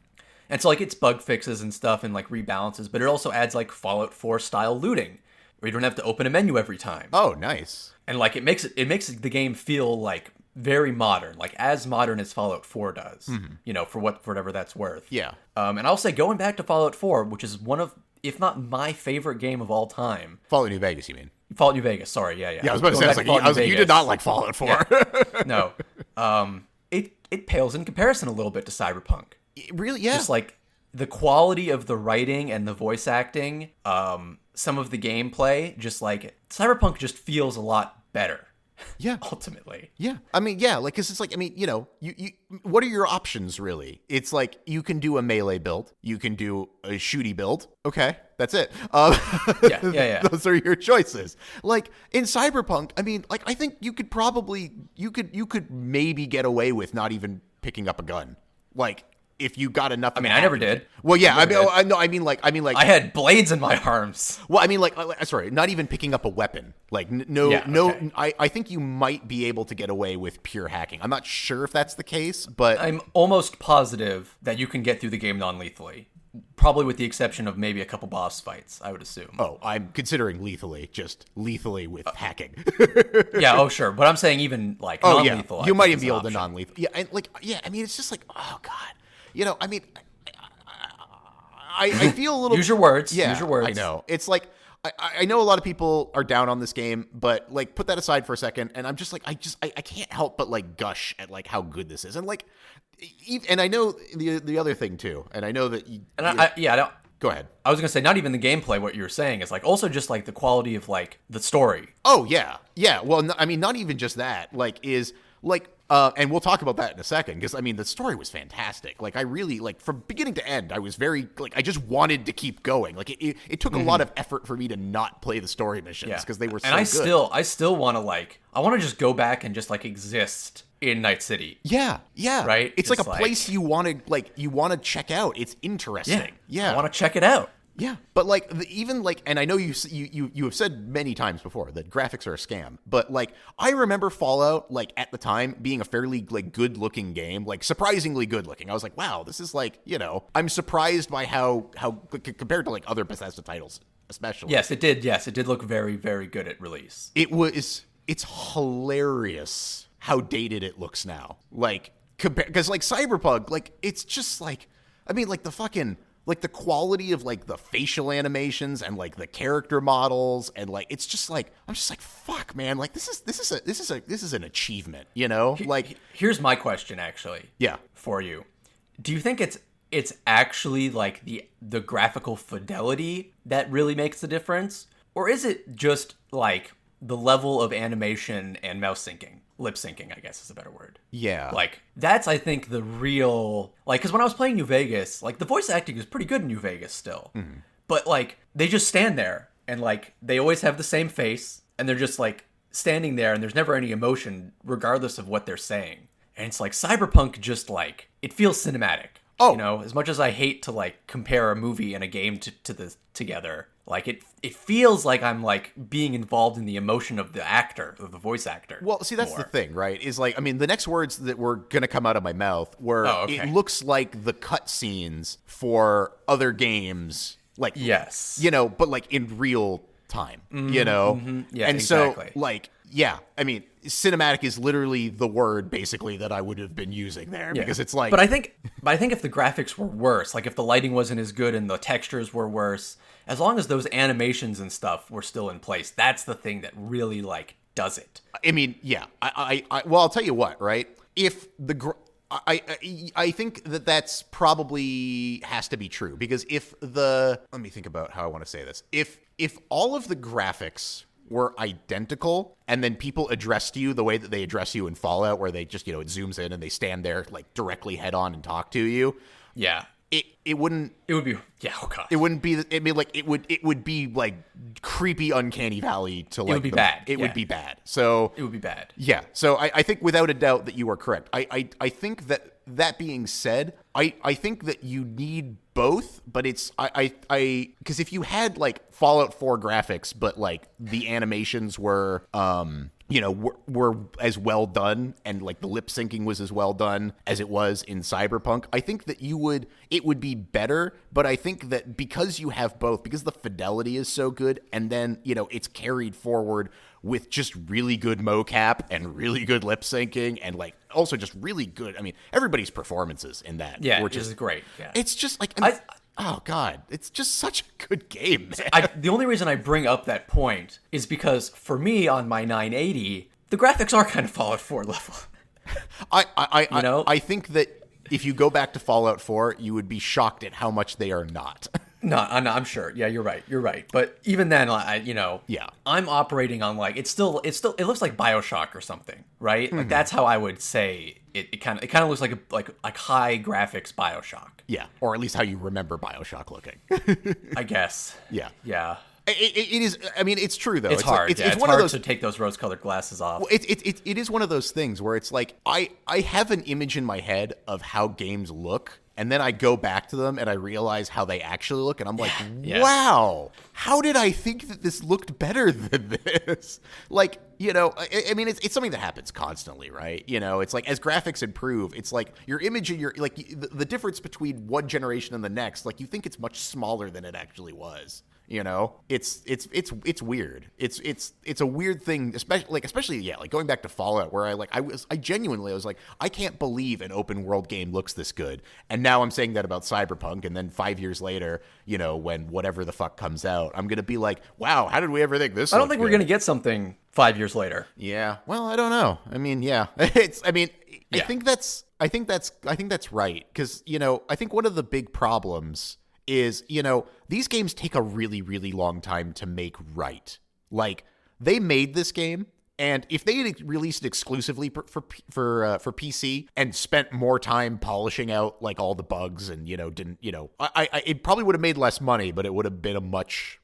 And so, like, it's bug fixes and stuff and, like, rebalances, but it also adds, like, Fallout 4-style looting, where you don't have to open a menu every time. Oh, nice. And like it makes the game feel like very modern, like as modern as Fallout 4 does. Mm-hmm. You know, for whatever that's worth. Yeah. And I'll say going back to Fallout 4, which is one of, if not my favorite game of all time. Fallout New Vegas, you mean? Fallout New Vegas. Sorry, yeah. Yeah, I was about to say, I was like, you did not like Fallout 4. Yeah. No. It pales in comparison a little bit to Cyberpunk. Really? Yeah. Just like the quality of the writing and the voice acting, some of the gameplay, just like Cyberpunk just feels a lot better. Yeah. Ultimately. Yeah. I mean, yeah, like, cause it's like, I mean, you know, you what are your options really? It's like, you can do a melee build. You can do a shooty build. Okay. That's it. Yeah. Those are your choices. Like in Cyberpunk, I mean, like, I think you could maybe get away with not even picking up a gun. Like, if you got enough. I mean, I never did. Well, yeah. I mean, like, I had blades in my arms. Well, I mean, like, sorry, not even picking up a weapon. Like, no. I think you might be able to get away with pure hacking. I'm not sure if that's the case, but I'm almost positive that you can get through the game non-lethally. Probably with the exception of maybe a couple boss fights, I would assume. Oh, I'm considering just lethally with hacking. Yeah, oh sure, but I'm saying even like non-lethal. Yeah. You might even be able to non-lethal. Yeah, and like, yeah, I mean, it's just like, oh God. You know, I mean, I feel a little... Use your words. Yeah, use your words. I know. It's like, I know a lot of people are down on this game, but like, put that aside for a second, and I'm just like, I can't help but like gush at like how good this is. And like, and I know the other thing too, and I know that you... And I don't... Go ahead. I was going to say, not even the gameplay, what you were saying is like also just like the quality of like the story. Oh, yeah. Yeah. Well, I mean, not even just that, like is like, and we'll talk about that in a second, because I mean, the story was fantastic. Like, I really, like, from beginning to end, I was very, like, I just wanted to keep going. Like, it took a lot of effort for me to not play the story missions, because they were so good. And I still want to, like, I want to just go back and just, like, exist in Night City. Yeah, yeah. Right? It's like a place you want to check out. It's interesting. Yeah. I want to check it out. Yeah, but like even like, and I know you have said many times before that graphics are a scam, but like I remember Fallout like at the time being a fairly like good looking game, like surprisingly good looking. I was like, wow, this is like, I'm surprised by how compared to like other Bethesda titles, especially. Yes, it did. Yes, it did look very, very good at release. It's hilarious how dated it looks now. Like because like Cyberpunk, like it's just like, I mean, like the fucking. Like the quality of like the facial animations and like the character models and like it's just like I'm just like fuck man, like this is an achievement, like here's my question actually for you. Do you think it's actually like the graphical fidelity that really makes the difference, or is it just like the level of animation and mouse syncing? Lip syncing, I guess is a better word. Yeah. Like, that's, I think, the real... Like, because when I was playing New Vegas, like, the voice acting is pretty good in New Vegas still. Mm-hmm. But, like, they just stand there, and, like, they always have the same face, and they're just, like, standing there, and there's never any emotion, regardless of what they're saying. And it's like, Cyberpunk just, like, it feels cinematic. Oh. As much as I hate to, like, compare a movie and a game together... Like, it feels like I'm, like, being involved in the emotion of the actor, of the voice actor. Well, see, that's the thing, right? Is, like, I mean, the next words that were going to come out of my mouth were, it looks like the cutscenes for other games, like, yes, but, like, in real time, Mm-hmm. Yeah, and exactly. So, like, yeah, I mean, cinematic is literally the word, basically, that I would have been using there, because it's like... But I think if the graphics were worse, like, if the lighting wasn't as good and the textures were worse... As long as those animations and stuff were still in place, that's the thing that really, like, does it. I mean, yeah. Well, I'll tell you what, right? If the... I think that's probably has to be true, because if the... Let me think about how I want to say this. If all of the graphics were identical, and then people addressed you the way that they address you in Fallout, where they just, it zooms in and they stand there, like, directly head on and talk to you... Yeah. It wouldn't... It would be... Yeah, oh god. It wouldn't be... I mean, like, it would be, like, creepy Uncanny Valley to, like... It would be bad. It would be bad. So... It would be bad. Yeah. So I think without a doubt that you are correct. I think that being said, I think that you need both, but it's... Because if you had, like, Fallout 4 graphics, but, like, the animations were... were as well done, and like the lip syncing was as well done as it was in Cyberpunk, I think that it would be better. But I think that because you have both, because the fidelity is so good, and then, it's carried forward with just really good mocap and really good lip syncing, and like also just really good, I mean, everybody's performances in that were just great. Yeah. It's just like, I mean, oh god, it's just such a good game, man. The only reason I bring up that point is because for me on my 980, the graphics are kind of Fallout 4 level. I think that if you go back to Fallout 4, you would be shocked at how much they are not. No, I'm sure. Yeah, you're right. But even then, yeah, I'm operating on like it looks like BioShock or something, right? Mm-hmm. Like that's how I would say it. It kind of looks like high graphics BioShock. Yeah, or at least how you remember BioShock looking. I guess. Yeah. Yeah. It is. I mean, it's true though. It's hard. It's one hard of those, to take those rose-colored glasses off. Well, it is one of those things where it's like I have an image in my head of how games look, and then I go back to them and I realize how they actually look, and I'm like, wow, how did I think that this looked better than this? Like, I mean, it's something that happens constantly, right? It's like as graphics improve, it's like your image and your like the difference between one generation and the next, like you think it's much smaller than it actually was. It's weird. It's a weird thing, especially going back to Fallout, where I genuinely was like, I can't believe an open world game looks this good. And now I'm saying that about Cyberpunk, and then 5 years later, when whatever the fuck comes out, I'm gonna be like, wow, how did we ever think this? I don't think we're gonna get something 5 years later. Yeah. Well, I don't know. I mean, yeah. I think that's right, because I think one of the big problems is, these games take a really, really long time to make right. Like, they made this game, and if they had released it exclusively for PC and spent more time polishing out like all the bugs and it probably would have made less money, but it would have been a much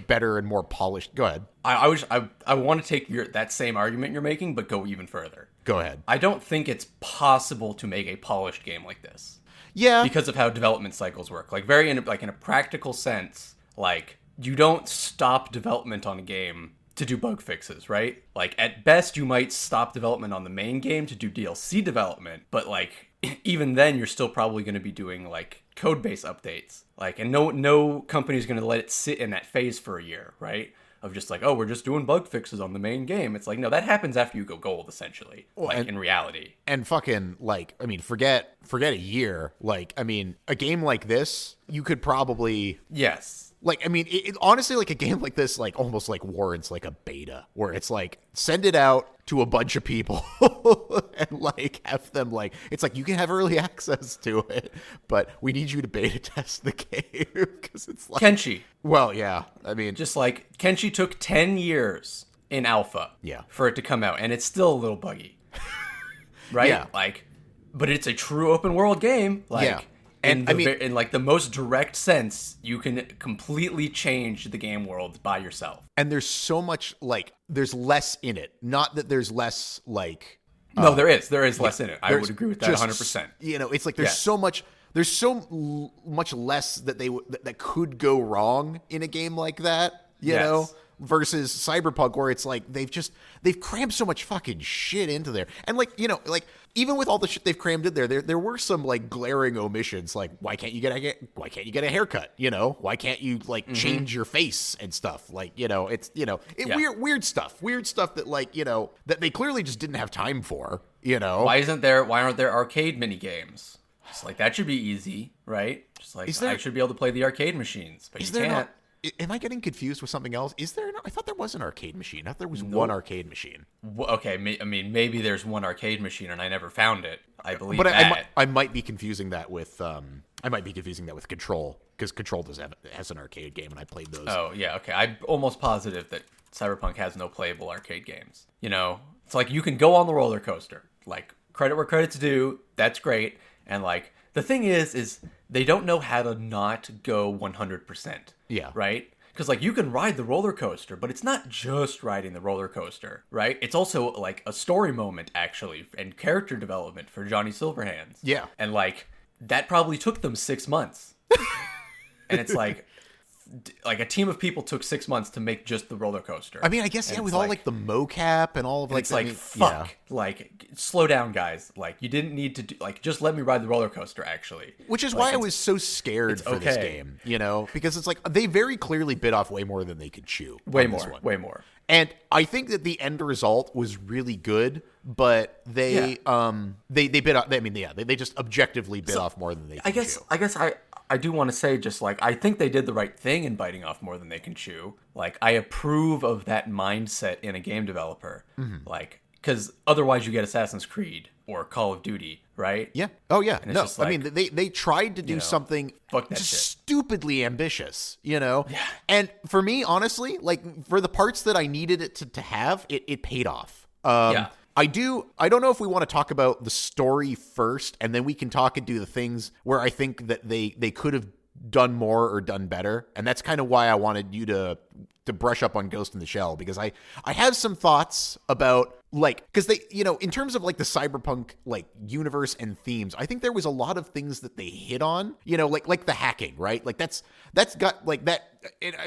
better and more polished. Go ahead. I want to take that same argument you're making, but go even further. Go ahead. I don't think it's possible to make a polished game like this. Yeah. Because of how development cycles work. Like very in a practical sense, like you don't stop development on a game to do bug fixes, right? Like at best you might stop development on the main game to do DLC development, but like even then you're still probably going to be doing like code base updates. Like, and no company is going to let it sit in that phase for a year, right? Of just like, oh, we're just doing bug fixes on the main game. It's like, no, that happens after you go gold, essentially. Well, like, in reality. And fucking, like, I mean, forget a year. Like, I mean, a game like this, you could probably... Yes. Like, I mean, it honestly, like, a game like this, like, almost, like, warrants, like, a beta. Where it's, like, send it out to a bunch of people and, like, have them, like... It's like, you can have early access to it, but we need you to beta test the game. Because it's like... Kenshi. Well, yeah. I mean... Just like, Kenshi took 10 years in alpha for it to come out, and it's still a little buggy. Right? Yeah. Like, but it's a true open world game. Like... Yeah. And in like the most direct sense, you can completely change the game world by yourself. And there's so much, like, there's less in it. Not that there's less, like... No, there is less in it. I would agree with that 100%. You know, it's like there's so much less that could go wrong in a game like that, you know? Versus Cyberpunk, where it's like they've crammed so much fucking shit into there. And like, you know, like even with all the shit they've crammed in there were some like glaring omissions, like why can't you get a haircut? You know, why can't you like change your face and stuff? Like, you know, it's, you know, weird stuff that, like, you know, that they clearly just didn't have time for, you know. Why aren't there arcade mini games? Just like that should be easy, right? Just like I should be able to play the arcade machines, but you can't. Am I getting confused with something else? Is there? I thought there was an arcade machine. I thought there was one arcade machine. Okay, I mean, maybe there's one arcade machine and I never found it. I believe but that. I might be confusing that with Control, because Control has an arcade game, and I played those. Oh yeah, okay. I'm almost positive that Cyberpunk has no playable arcade games. You know, it's like you can go on the roller coaster. Like, credit where credit's due. That's great. And like the thing is they don't know how to not go 100%. Yeah. Right? Because, like, you can ride the roller coaster, but it's not just riding the roller coaster, right? It's also, like, a story moment, actually, and character development for Johnny Silverhands. Yeah. And, like, that probably took them 6 months. And it's like a team of people took 6 months to make just the roller coaster. I mean, I guess, with all, like, the mocap and all of, like... It's like, fuck. Yeah. Like, slow down, guys. Like, you didn't need to do... Like, just let me ride the roller coaster, actually. Which is why I was so scared for this game, you know? Because it's like, they very clearly bit off way more than they could chew. Way more. And I think that the end result was really good, but they bit off... I mean, they just objectively bit off more than they could chew. I guess I do want to say, just like, I think they did the right thing in biting off more than they can chew. Like, I approve of that mindset in a game developer. Mm-hmm. Like, because otherwise you get Assassin's Creed or Call of Duty, right? Yeah. Oh, yeah. No, like, I mean, they tried to do something just stupidly ambitious, you know? Yeah. And for me, honestly, like, for the parts that I needed it to have, it paid off. I don't know if we want to talk about the story first, and then we can talk and do the things where I think that they could have done more or done better. And that's kind of why I wanted you to brush up on Ghost in the Shell, because I have some thoughts about, like, because they, you know, in terms of like the Cyberpunk like universe and themes, I think there was a lot of things that they hit on, you know, like the hacking, right? Like that's got like that.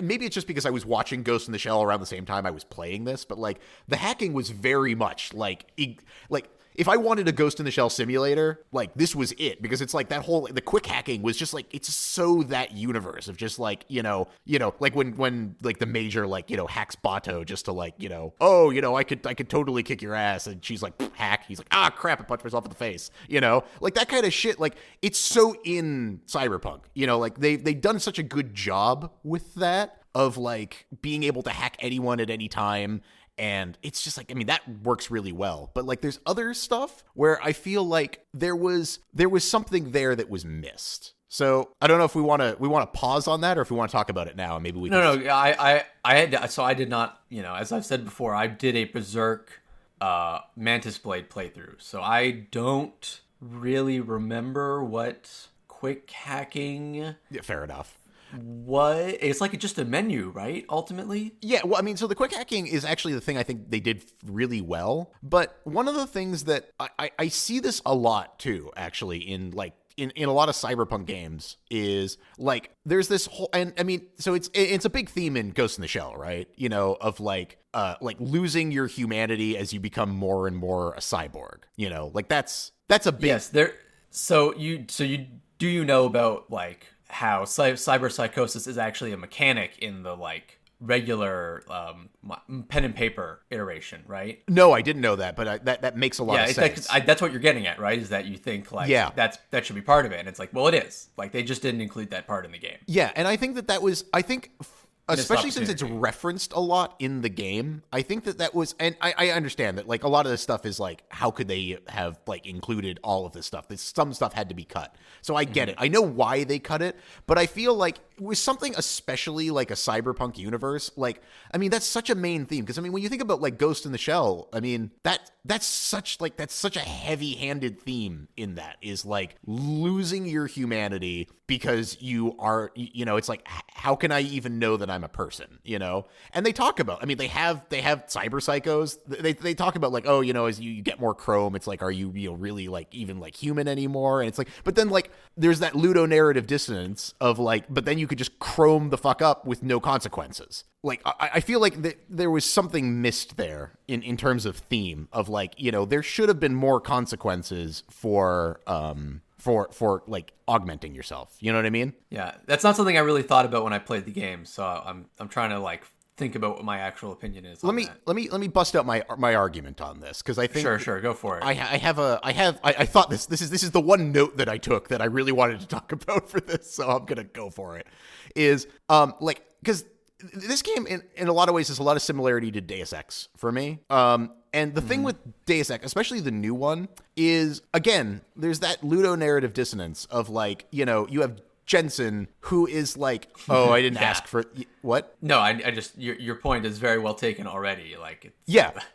Maybe it's just because I was watching Ghost in the Shell around the same time I was playing this, but like the hacking was very much like if I wanted a Ghost in the Shell simulator, like, this was it, because it's like that whole, the quick hacking was just like, it's so that universe of just like, you know, like when like the major, like, you know, hacks Bato just to like, you know, oh, you know, I could totally kick your ass. And she's like, hack. He's like, ah, crap. I punched myself in the face, you know, like that kind of shit. Like, it's so in Cyberpunk, you know, like they've done such a good job with that, of like being able to hack anyone at any time. And it's just like, I mean, that works really well. But like, there's other stuff where I feel like there was something there that was missed. So I don't know if we want to pause on that, or if we want to talk about it now. Maybe we can... No. I did not. You know, as I've said before, I did a Berserk Mantis Blade playthrough, so I don't really remember what quick hacking. Yeah, fair enough. What? It's like just a menu, right? Ultimately? Yeah, well, I mean, so the quick hacking is actually the thing I think they did really well. But one of the things that I see this a lot too, actually, in like in a lot of Cyberpunk games is like there's this whole, and I mean, so it's a big theme in Ghost in the Shell, right? You know, of like losing your humanity as you become more and more a cyborg. You know, like that's a big So you know about like how cyber psychosis is actually a mechanic in the like regular pen and paper iteration, right? No, I didn't know that, but that makes a lot of sense. That's what you're getting at, right? Is that you think like that should be part of it, and it's like, well, it is. Like they just didn't include that part in the game. Yeah, and I think that was especially since it's referenced a lot in the game, I think that was, and I understand that like a lot of this stuff is like, how could they have like included all of this stuff? Some stuff had to be cut. So I get it. I know why they cut it, but I feel like with something especially like a cyberpunk universe, like, I mean, that's such a main theme. Because I mean, when you think about like Ghost in the Shell, I mean, that's such a heavy-handed theme in that, is like losing your humanity because you are, you know, it's like, how can I even know that I'm a person, you know? And they talk about, I mean, they have cyber psychos. They talk about like, oh, you know, as you get more chrome, it's like, are you know, really like even like human anymore? And it's like, but then like there's that ludonarrative dissonance of like, but then you could just chrome the fuck up with no consequences. Like, I feel like there was something missed there in terms of theme of like, you know, there should have been more consequences for like augmenting yourself. You know what I mean? Yeah, that's not something I really thought about when I played the game. So I'm trying to like think about what my actual opinion is. Let me bust out my argument on this, because I think sure, go for it. I thought this is the one note that I took that I really wanted to talk about for this, so I'm gonna go for it. Is like, because this game in a lot of ways has a lot of similarity to Deus Ex for me. And the thing with Deus Ex, especially the new one, is, again, there's that ludonarrative dissonance of like, you know, you have Jensen, who is like, oh, I didn't ask for what? No, I just your point is very well taken already. Like,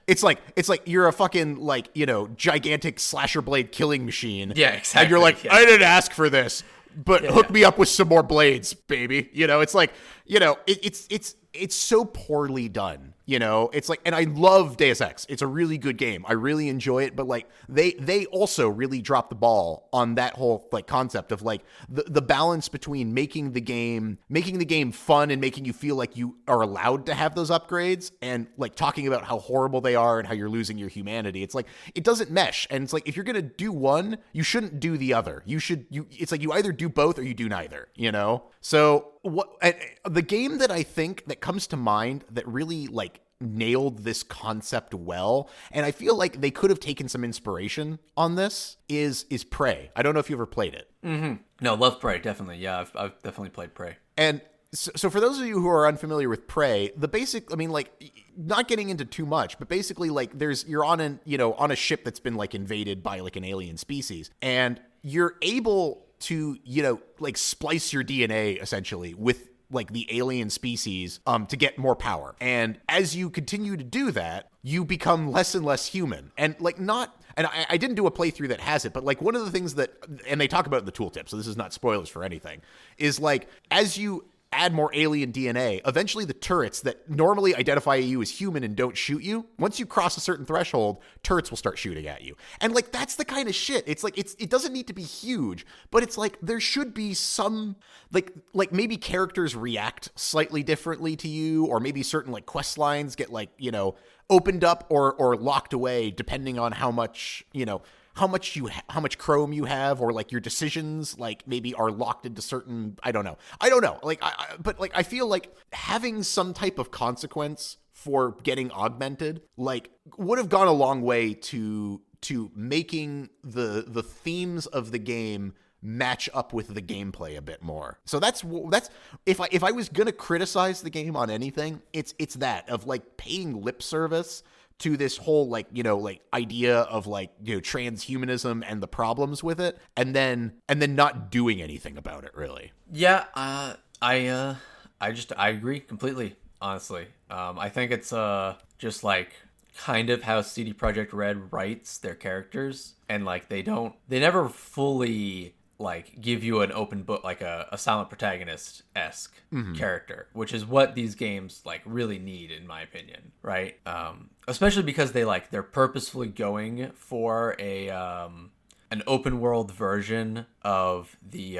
it's like you're a fucking like, you know, gigantic slasher blade killing machine. Yeah, exactly. And you're like, I didn't ask for this, but hook me up with some more blades, baby. You know, it's like, you know, it's so poorly done. You know, it's like, and I love Deus Ex. It's a really good game. I really enjoy it, but like they also really dropped the ball on that whole like concept of like the balance between making the game fun and making you feel like you are allowed to have those upgrades, and like talking about how horrible they are and how you're losing your humanity. It's like, it doesn't mesh. And it's like, if you're going to do one, you shouldn't do the other. It's like you either do both or you do neither, you know? So the game that I think that comes to mind that really like nailed this concept well, and I feel like they could have taken some inspiration on this, is Prey. I don't know if you ever played it. Mm-hmm. No, love Prey, definitely. Yeah, I've definitely played Prey. And so for those of you who are unfamiliar with Prey, the basic, I mean, like, not getting into too much, but basically like you're on a ship that's been like invaded by like an alien species, and you're able to, you know, like splice your DNA essentially with like the alien species to get more power. And as you continue to do that, you become less and less human. And like I didn't do a playthrough that has it, but like one of the things that, and they talk about in the tooltip, so this is not spoilers for anything, is like as you add more alien DNA, eventually the turrets that normally identify you as human and don't shoot you, once you cross a certain threshold, turrets will start shooting at you. And like, that's the kind of shit. It's like, it doesn't need to be huge, but it's like, there should be some, like maybe characters react slightly differently to you, or maybe certain like quest lines get like, you know, opened up or locked away depending on how much, you know, how much chrome you have, or like your decisions like maybe are locked into certain, I don't know. Like, but like, I feel like having some type of consequence for getting augmented, like, would have gone a long way to making the themes of the game match up with the gameplay a bit more. So that's if I was gonna criticize the game on anything, it's that of like paying lip service to this whole like, you know, like idea of like, you know, transhumanism and the problems with it, and then not doing anything about it really. Yeah, I agree completely, honestly. I think it's just like kind of how CD Projekt Red writes their characters, and like they never fully like give you an open book, like a silent protagonist-esque character, which is what these games like really need, in my opinion, right? Especially because they're purposefully going for a an open world version of the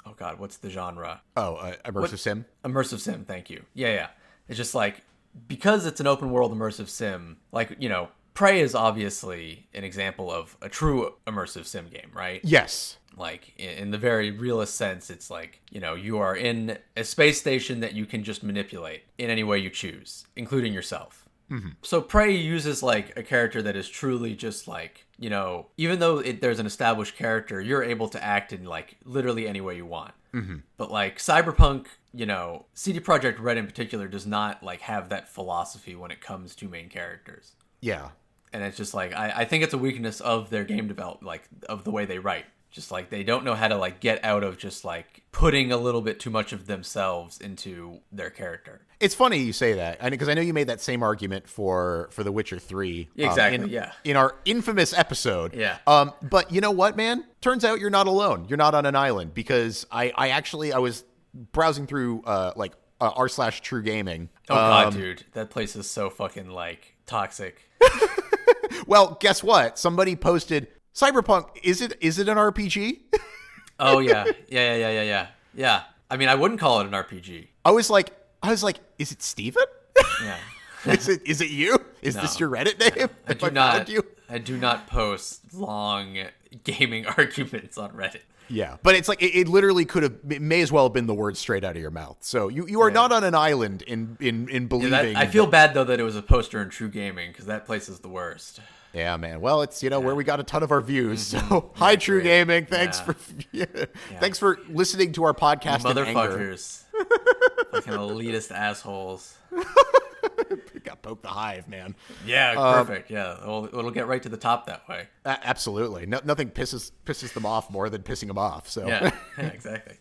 oh god, what's the genre? Immersive sim. Immersive sim, thank you. Yeah. It's just like, because it's an open world immersive sim, like, you know, Prey is obviously an example of a true immersive sim game, right? Yes. Like, in the very realist sense, it's like, you know, you are in a space station that you can just manipulate in any way you choose, including yourself. Mm-hmm. So Prey uses, like, a character that is truly just, like, you know, even though there's an established character, you're able to act in, like, literally any way you want. Mm-hmm. But, like, Cyberpunk, you know, CD Projekt Red in particular does not, like, have that philosophy when it comes to main characters. Yeah. And it's just, like, I think it's a weakness of their game development, like, of the way they write. Just like they don't know how to like get out of just like putting a little bit too much of themselves into their character. It's funny you say that, because I know you made that same argument for The Witcher 3. Exactly, in our infamous episode. Yeah. But you know what, man? Turns out you're not alone. You're not on an island, because I was browsing through r/True Gaming. Oh god, dude, that place is so fucking like toxic. Well, guess what? Somebody posted, Cyberpunk, is it an RPG? Oh yeah. Yeah. I mean, I wouldn't call it an RPG. I was like, is it Steven? Yeah. Is it you? Is this your Reddit name? I do not post long gaming arguments on Reddit. Yeah, but it's like it literally it may as well have been the words straight out of your mouth. So you are not on an island in believing. I feel bad though that it was a poster in True Gaming, because that place is the worst. Yeah, man. Well, it's where we got a ton of our views. So hi, True Gaming. Thanks thanks for listening to our podcast. Motherfuckers, fucking elitist assholes. Got poked the hive, man. Yeah, perfect. Yeah, it'll get right to the top that way. Absolutely. Nothing pisses them off more than pissing them off. So yeah, exactly.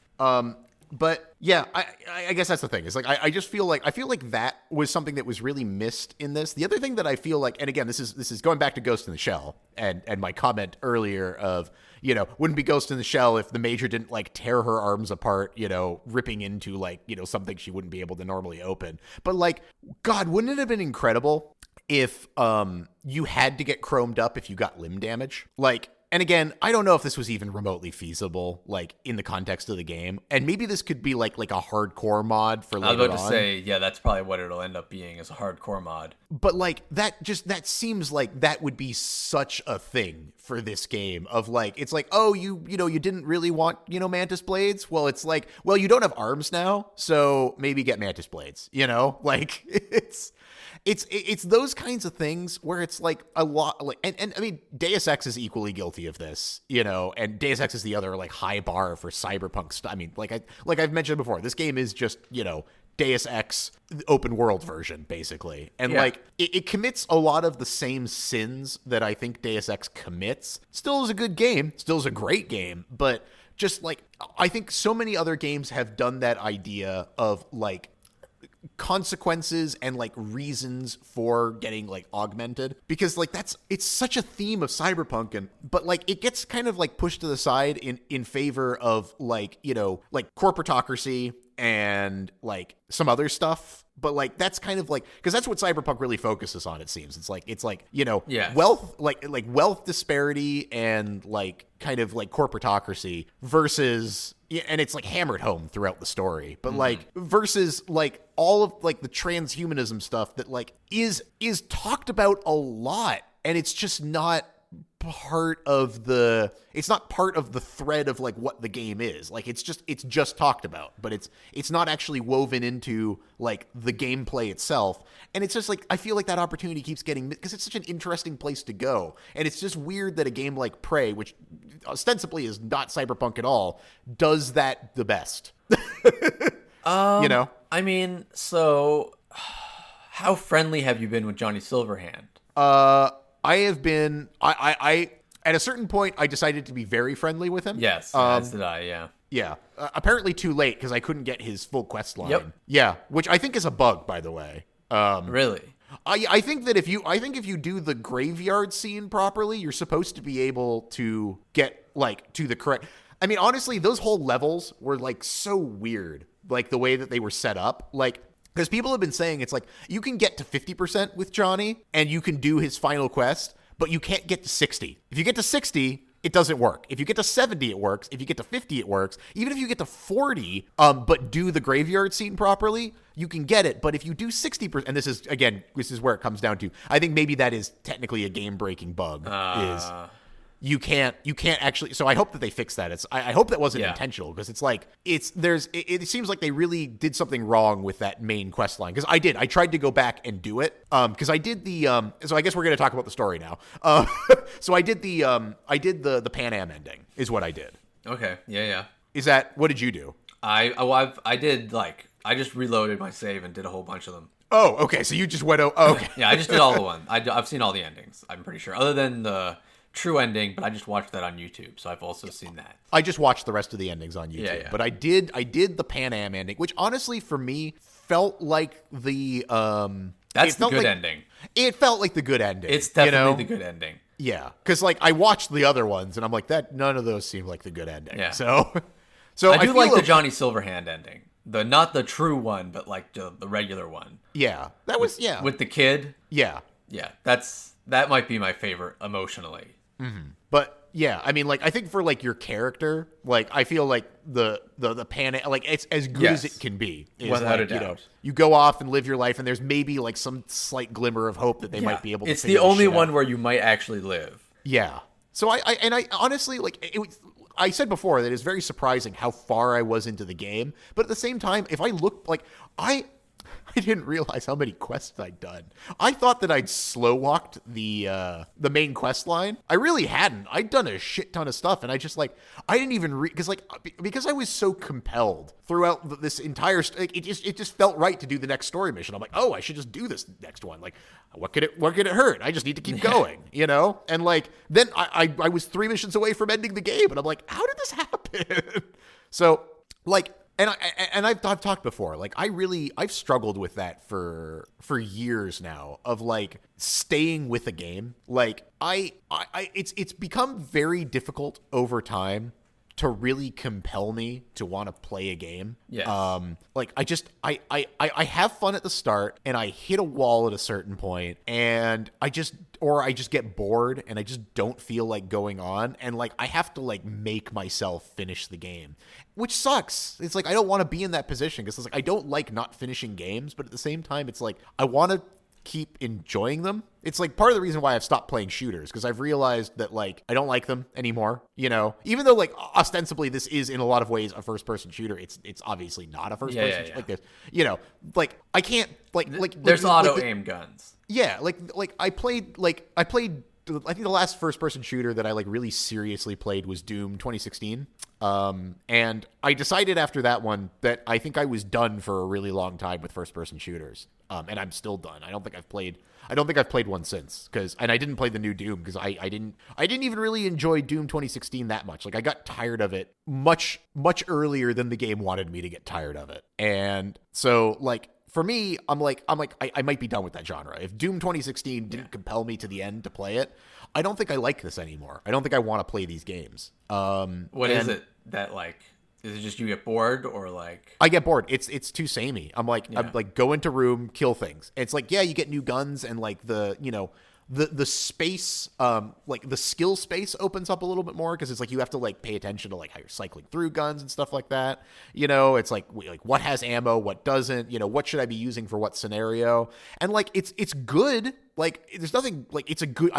But yeah, I guess that's the thing. Is like I just feel like that was something that was really missed in this. The other thing that I feel like, and again, this is going back to Ghost in the Shell and my comment earlier of, you know, wouldn't be Ghost in the Shell if the Major didn't like tear her arms apart, you know, ripping into like, you know, something she wouldn't be able to normally open. But like, God, wouldn't it have been incredible if you had to get chromed up if you got limb damage? Like, and again, I don't know if this was even remotely feasible, like in the context of the game. And maybe this could be like a hardcore mod for later on. I was about to say, yeah, that's probably what it'll end up being, is a hardcore mod. But like that seems like that would be such a thing for this game of like, it's like, oh, you didn't really want, you know, mantis blades. Well, it's like, well, you don't have arms now, so maybe get mantis blades, you know, like it's those kinds of things where it's like a lot like, and I mean, Deus Ex is equally guilty of this, you know, and Deus Ex is the other like high bar for cyberpunk stuff. I mean, like I've mentioned before, this game is just, you know, Deus Ex open world version basically. And like it commits a lot of the same sins that I think Deus Ex commits. Still is a good game, still is a great game, but just like I think so many other games have done that idea of like consequences and like reasons for getting like augmented, because like it's such a theme of cyberpunk, but like it gets kind of like pushed to the side in favor of like, you know, like corporatocracy and like some other stuff. But like that's kind of like, because that's what cyberpunk really focuses on, it seems. It's like you know, wealth, like wealth disparity and like kind of like corporatocracy versus, and it's like hammered home throughout the story, but like versus like all of like the transhumanism stuff that like is talked about a lot, and it's just not part of the thread of like what the game is. Like it's just talked about, but it's not actually woven into like the gameplay itself. And it's just like, I feel like that opportunity keeps getting, because it's such an interesting place to go. And it's just weird that a game like Prey, which ostensibly is not cyberpunk at all, does that the best. You know? I mean, so how friendly have you been with Johnny Silverhand? I have been, I at a certain point, I decided to be very friendly with him. Yes, as did I, yeah. Yeah. Apparently too late, because I couldn't get his full quest line. Yep. Yeah, which I think is a bug, by the way. Really? I think that if you do the graveyard scene properly, you're supposed to be able to get like to the correct. I mean, honestly, those whole levels were like so weird, like the way that they were set up, like. Because people have been saying it's like you can get to 50% with Johnny and you can do his final quest, but you can't get to 60. If you get to 60, it doesn't work. If you get to 70, it works. If you get to 50, it works. Even if you get to 40, but do the graveyard scene properly, you can get it. But if you do 60%, and this is where it comes down to, I think maybe that is technically a game-breaking bug, is you can't actually. So I hope that they fix that. I hope that wasn't intentional, because it's like it seems like they really did something wrong with that main quest line. Because I tried to go back and do it. Because I did the so I guess we're gonna talk about the story now. So I did the Pan Am ending is what I did. Okay. Yeah. Is that what did you do? I did I just reloaded my save and did a whole bunch of them. Oh, okay. So you just went. Oh, okay. Yeah, I just did all the ones. I've seen all the endings. I'm pretty sure, other than the true ending, but I just watched that on YouTube, so I've also seen that. I just watched the rest of the endings on YouTube, yeah. But I did the Pan Am ending, which honestly for me felt like the that's the good ending. It felt like the good ending. It's definitely the good ending. Yeah, because I watched the other ones and I'm like, that none of those seem like the good ending. Yeah. So I do like the Johnny Silverhand ending, not the true one, but like the regular one. Yeah, that was with the kid. Yeah. That might be my favorite emotionally. Mm-hmm. But yeah, I mean, I think for your character, I feel like the Pan, it's as good as it can be. Without a doubt. You go off and live your life, and there's maybe some slight glimmer of hope that they might be able to. It's the only one where you might actually live. Yeah. So I honestly I said before that it's very surprising how far I was into the game, but at the same time, if I look I didn't realize how many quests I'd done. I thought that I'd slow walked the main quest line. I really hadn't. I'd done a shit ton of stuff, and I just I didn't even because I was so compelled throughout this entire it just felt right to do the next story mission. I'm like, oh, I should just do this next one. What could it hurt? I just need to keep going, And then I was 3 missions away from ending the game, and I'm like, how did this happen? So And I've talked before, I've struggled with that for years now of staying with a game. It's become very difficult over time to really compel me to want to play a game. Yes. I have fun at the start and I hit a wall at a certain point and I just get bored and I just don't feel like going on. And I have to make myself finish the game, which sucks. It's I don't want to be in that position because I don't like not finishing games, but at the same time, it's I want to keep enjoying them. It's part of the reason why I've stopped playing shooters, because I've realized that I don't like them anymore, even though ostensibly this is in a lot of ways a first person shooter, it's obviously not a first person yeah. I can't there's auto aim guns. Yeah, I played I think the last first person shooter that I really seriously played was Doom 2016. And I decided after that one that I think I was done for a really long time with first person shooters. And I'm still done. I don't think I've played one since, and I didn't play the new Doom because I didn't even really enjoy Doom 2016 that much. I got tired of it much earlier than the game wanted me to get tired of it. And so for me, I might be done with that genre. If Doom 2016 didn't compel me to the end to play it, I don't think I like this anymore. I don't think I want to play these games. What is it that is it just you get bored or I get bored. It's too samey. I'm go into room, kill things. It's you get new guns and the space, the skill space opens up a little bit more because it's you have to pay attention to how you're cycling through guns and stuff like that. It's what has ammo, what doesn't. What should I be using for what scenario? And it's good. There's nothing it's a good.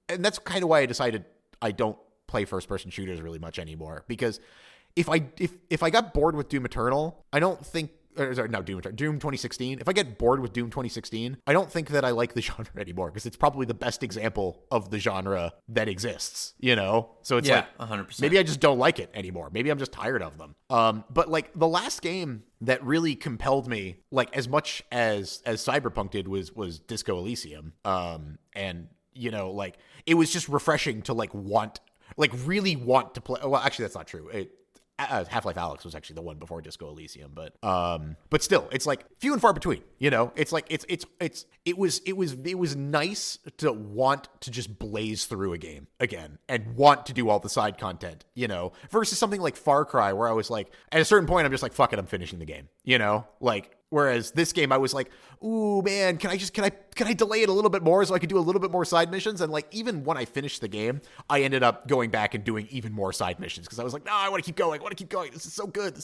And that's kind of why I decided I don't play first person shooters really much anymore, because if I got bored with Doom Eternal, I don't think. Doom 2016. If I get bored with Doom 2016, I don't think that I like the genre anymore, because it's probably the best example of the genre that exists, So it's 100%. Maybe I just don't like it anymore. Maybe I'm just tired of them. But the last game that really compelled me, as much as Cyberpunk did, was Disco Elysium. And it was just refreshing to really want to play. Well, actually, that's not true. Half-Life Alyx was actually the one before Disco Elysium, but still, it's few and far between. It was nice to want to just blaze through a game again and want to do all the side content, versus something like Far Cry, where I was at a certain point, I'm just fuck it, I'm finishing the game, Whereas this game, I was like, ooh, man, can I delay it a little bit more so I could do a little bit more side missions? And like, even when I finished the game, I ended up going back and doing even more side missions because I was like, no, I want to keep going. This is so good.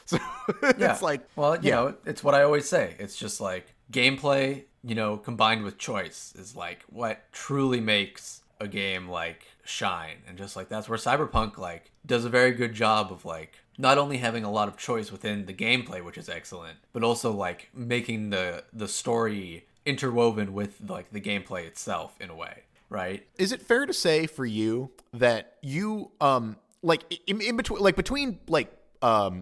So it's like, well, you know, it's what I always say. It's just like gameplay, you know, combined with choice is like what truly makes a game like shine. And just like that's where Cyberpunk like does a very good job of like not only having a lot of choice within the gameplay, which is excellent, but also like making the story interwoven with like the gameplay itself in a way, right? Is it fair to say for you that you like in between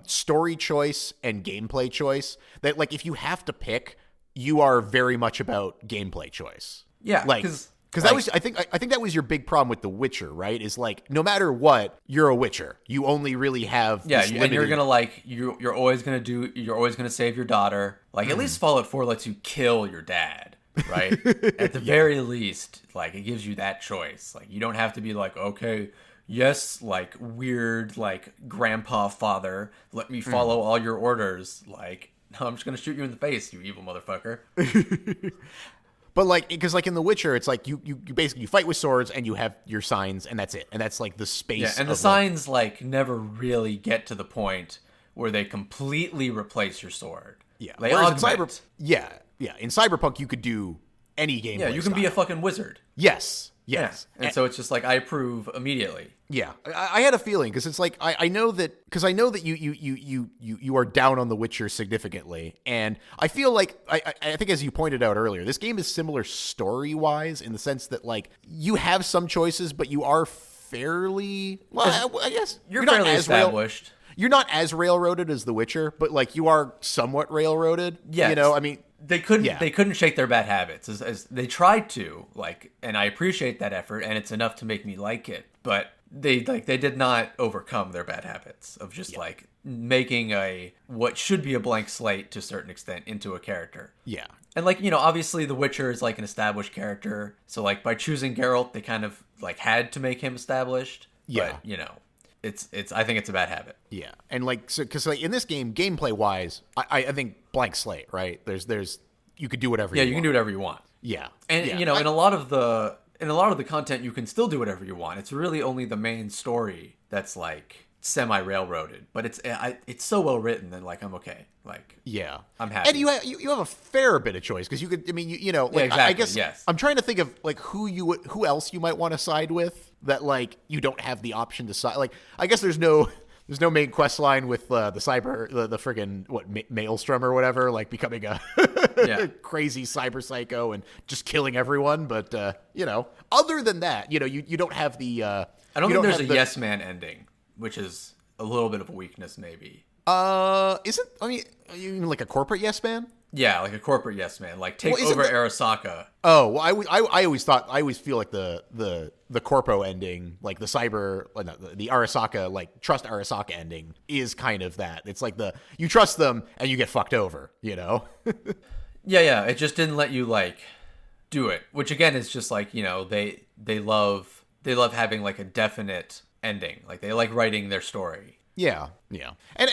story choice and gameplay choice, that like if you have to pick, you are very much about gameplay choice? Yeah, like because that was I think that was your big problem with The Witcher, right? Is like no matter what, you're a Witcher. You only really have and you're gonna like you're always gonna save your daughter. Like at least Fallout 4 lets you kill your dad, right? At the very least, like it gives you that choice. Like you don't have to be like, okay, yes, like weird like grandpa father, let me follow all your orders. Like no, I'm just gonna shoot you in the face, you evil motherfucker. But like, because like in The Witcher, it's like you basically fight with swords and you have your signs and that's it, and that's like the space. Yeah, and the signs like never really get to the point where they completely replace your sword. Yeah, they augment. In Cyberpunk you could do any game. Yeah, you can be a fucking wizard. Yes. Yeah. And so it's just like I approve immediately. Yeah, I had a feeling because it's like I know that you are down on The Witcher significantly, and I feel like I think as you pointed out earlier, this game is similar story wise in the sense that like you have some choices, but you are fairly I guess you're fairly established. You're not as railroaded as The Witcher, but like you are somewhat railroaded. Yes. You know, I mean. They couldn't shake their bad habits as they tried to, like, and I appreciate that effort, and it's enough to make me like it. But they did not overcome their bad habits of just like making what should be a blank slate to a certain extent into a character. Yeah. And like, you know, obviously The Witcher is like an established character, so like by choosing Geralt, they kind of like had to make him established. Yeah. But, you know, it's I think it's a bad habit. Yeah. And like, so because like in this game, gameplay wise, I think blank slate, right? There's you could do whatever you want. Yeah, you can do whatever you want. Yeah. And you know, in a lot of the content you can still do whatever you want. It's really only the main story that's like semi railroaded, but it's so well written that like I'm okay. Like I'm happy. And you have a fair bit of choice because you could, I mean, you know, like exactly, I guess yes. I'm trying to think of like who else you might want to side with that like you don't have the option to side. Like I guess there's no main quest line with the friggin' Maelstrom or whatever, like becoming a crazy cyber psycho and just killing everyone. But you know, other than that, you know, you don't have the. I don't think there's a yes man ending, which is a little bit of a weakness, maybe. Isn't? I mean, you mean like a corporate yes man? Yeah, like a corporate yes man, like take over Arasaka. Oh, well, I always feel like the corpo ending, like the the Arasaka, like trust Arasaka ending is kind of that. It's like you trust them and you get fucked over, you know? Yeah. It just didn't let you like do it, which again is just like, you know, they love having like a definite ending, like they like writing their story. Yeah. And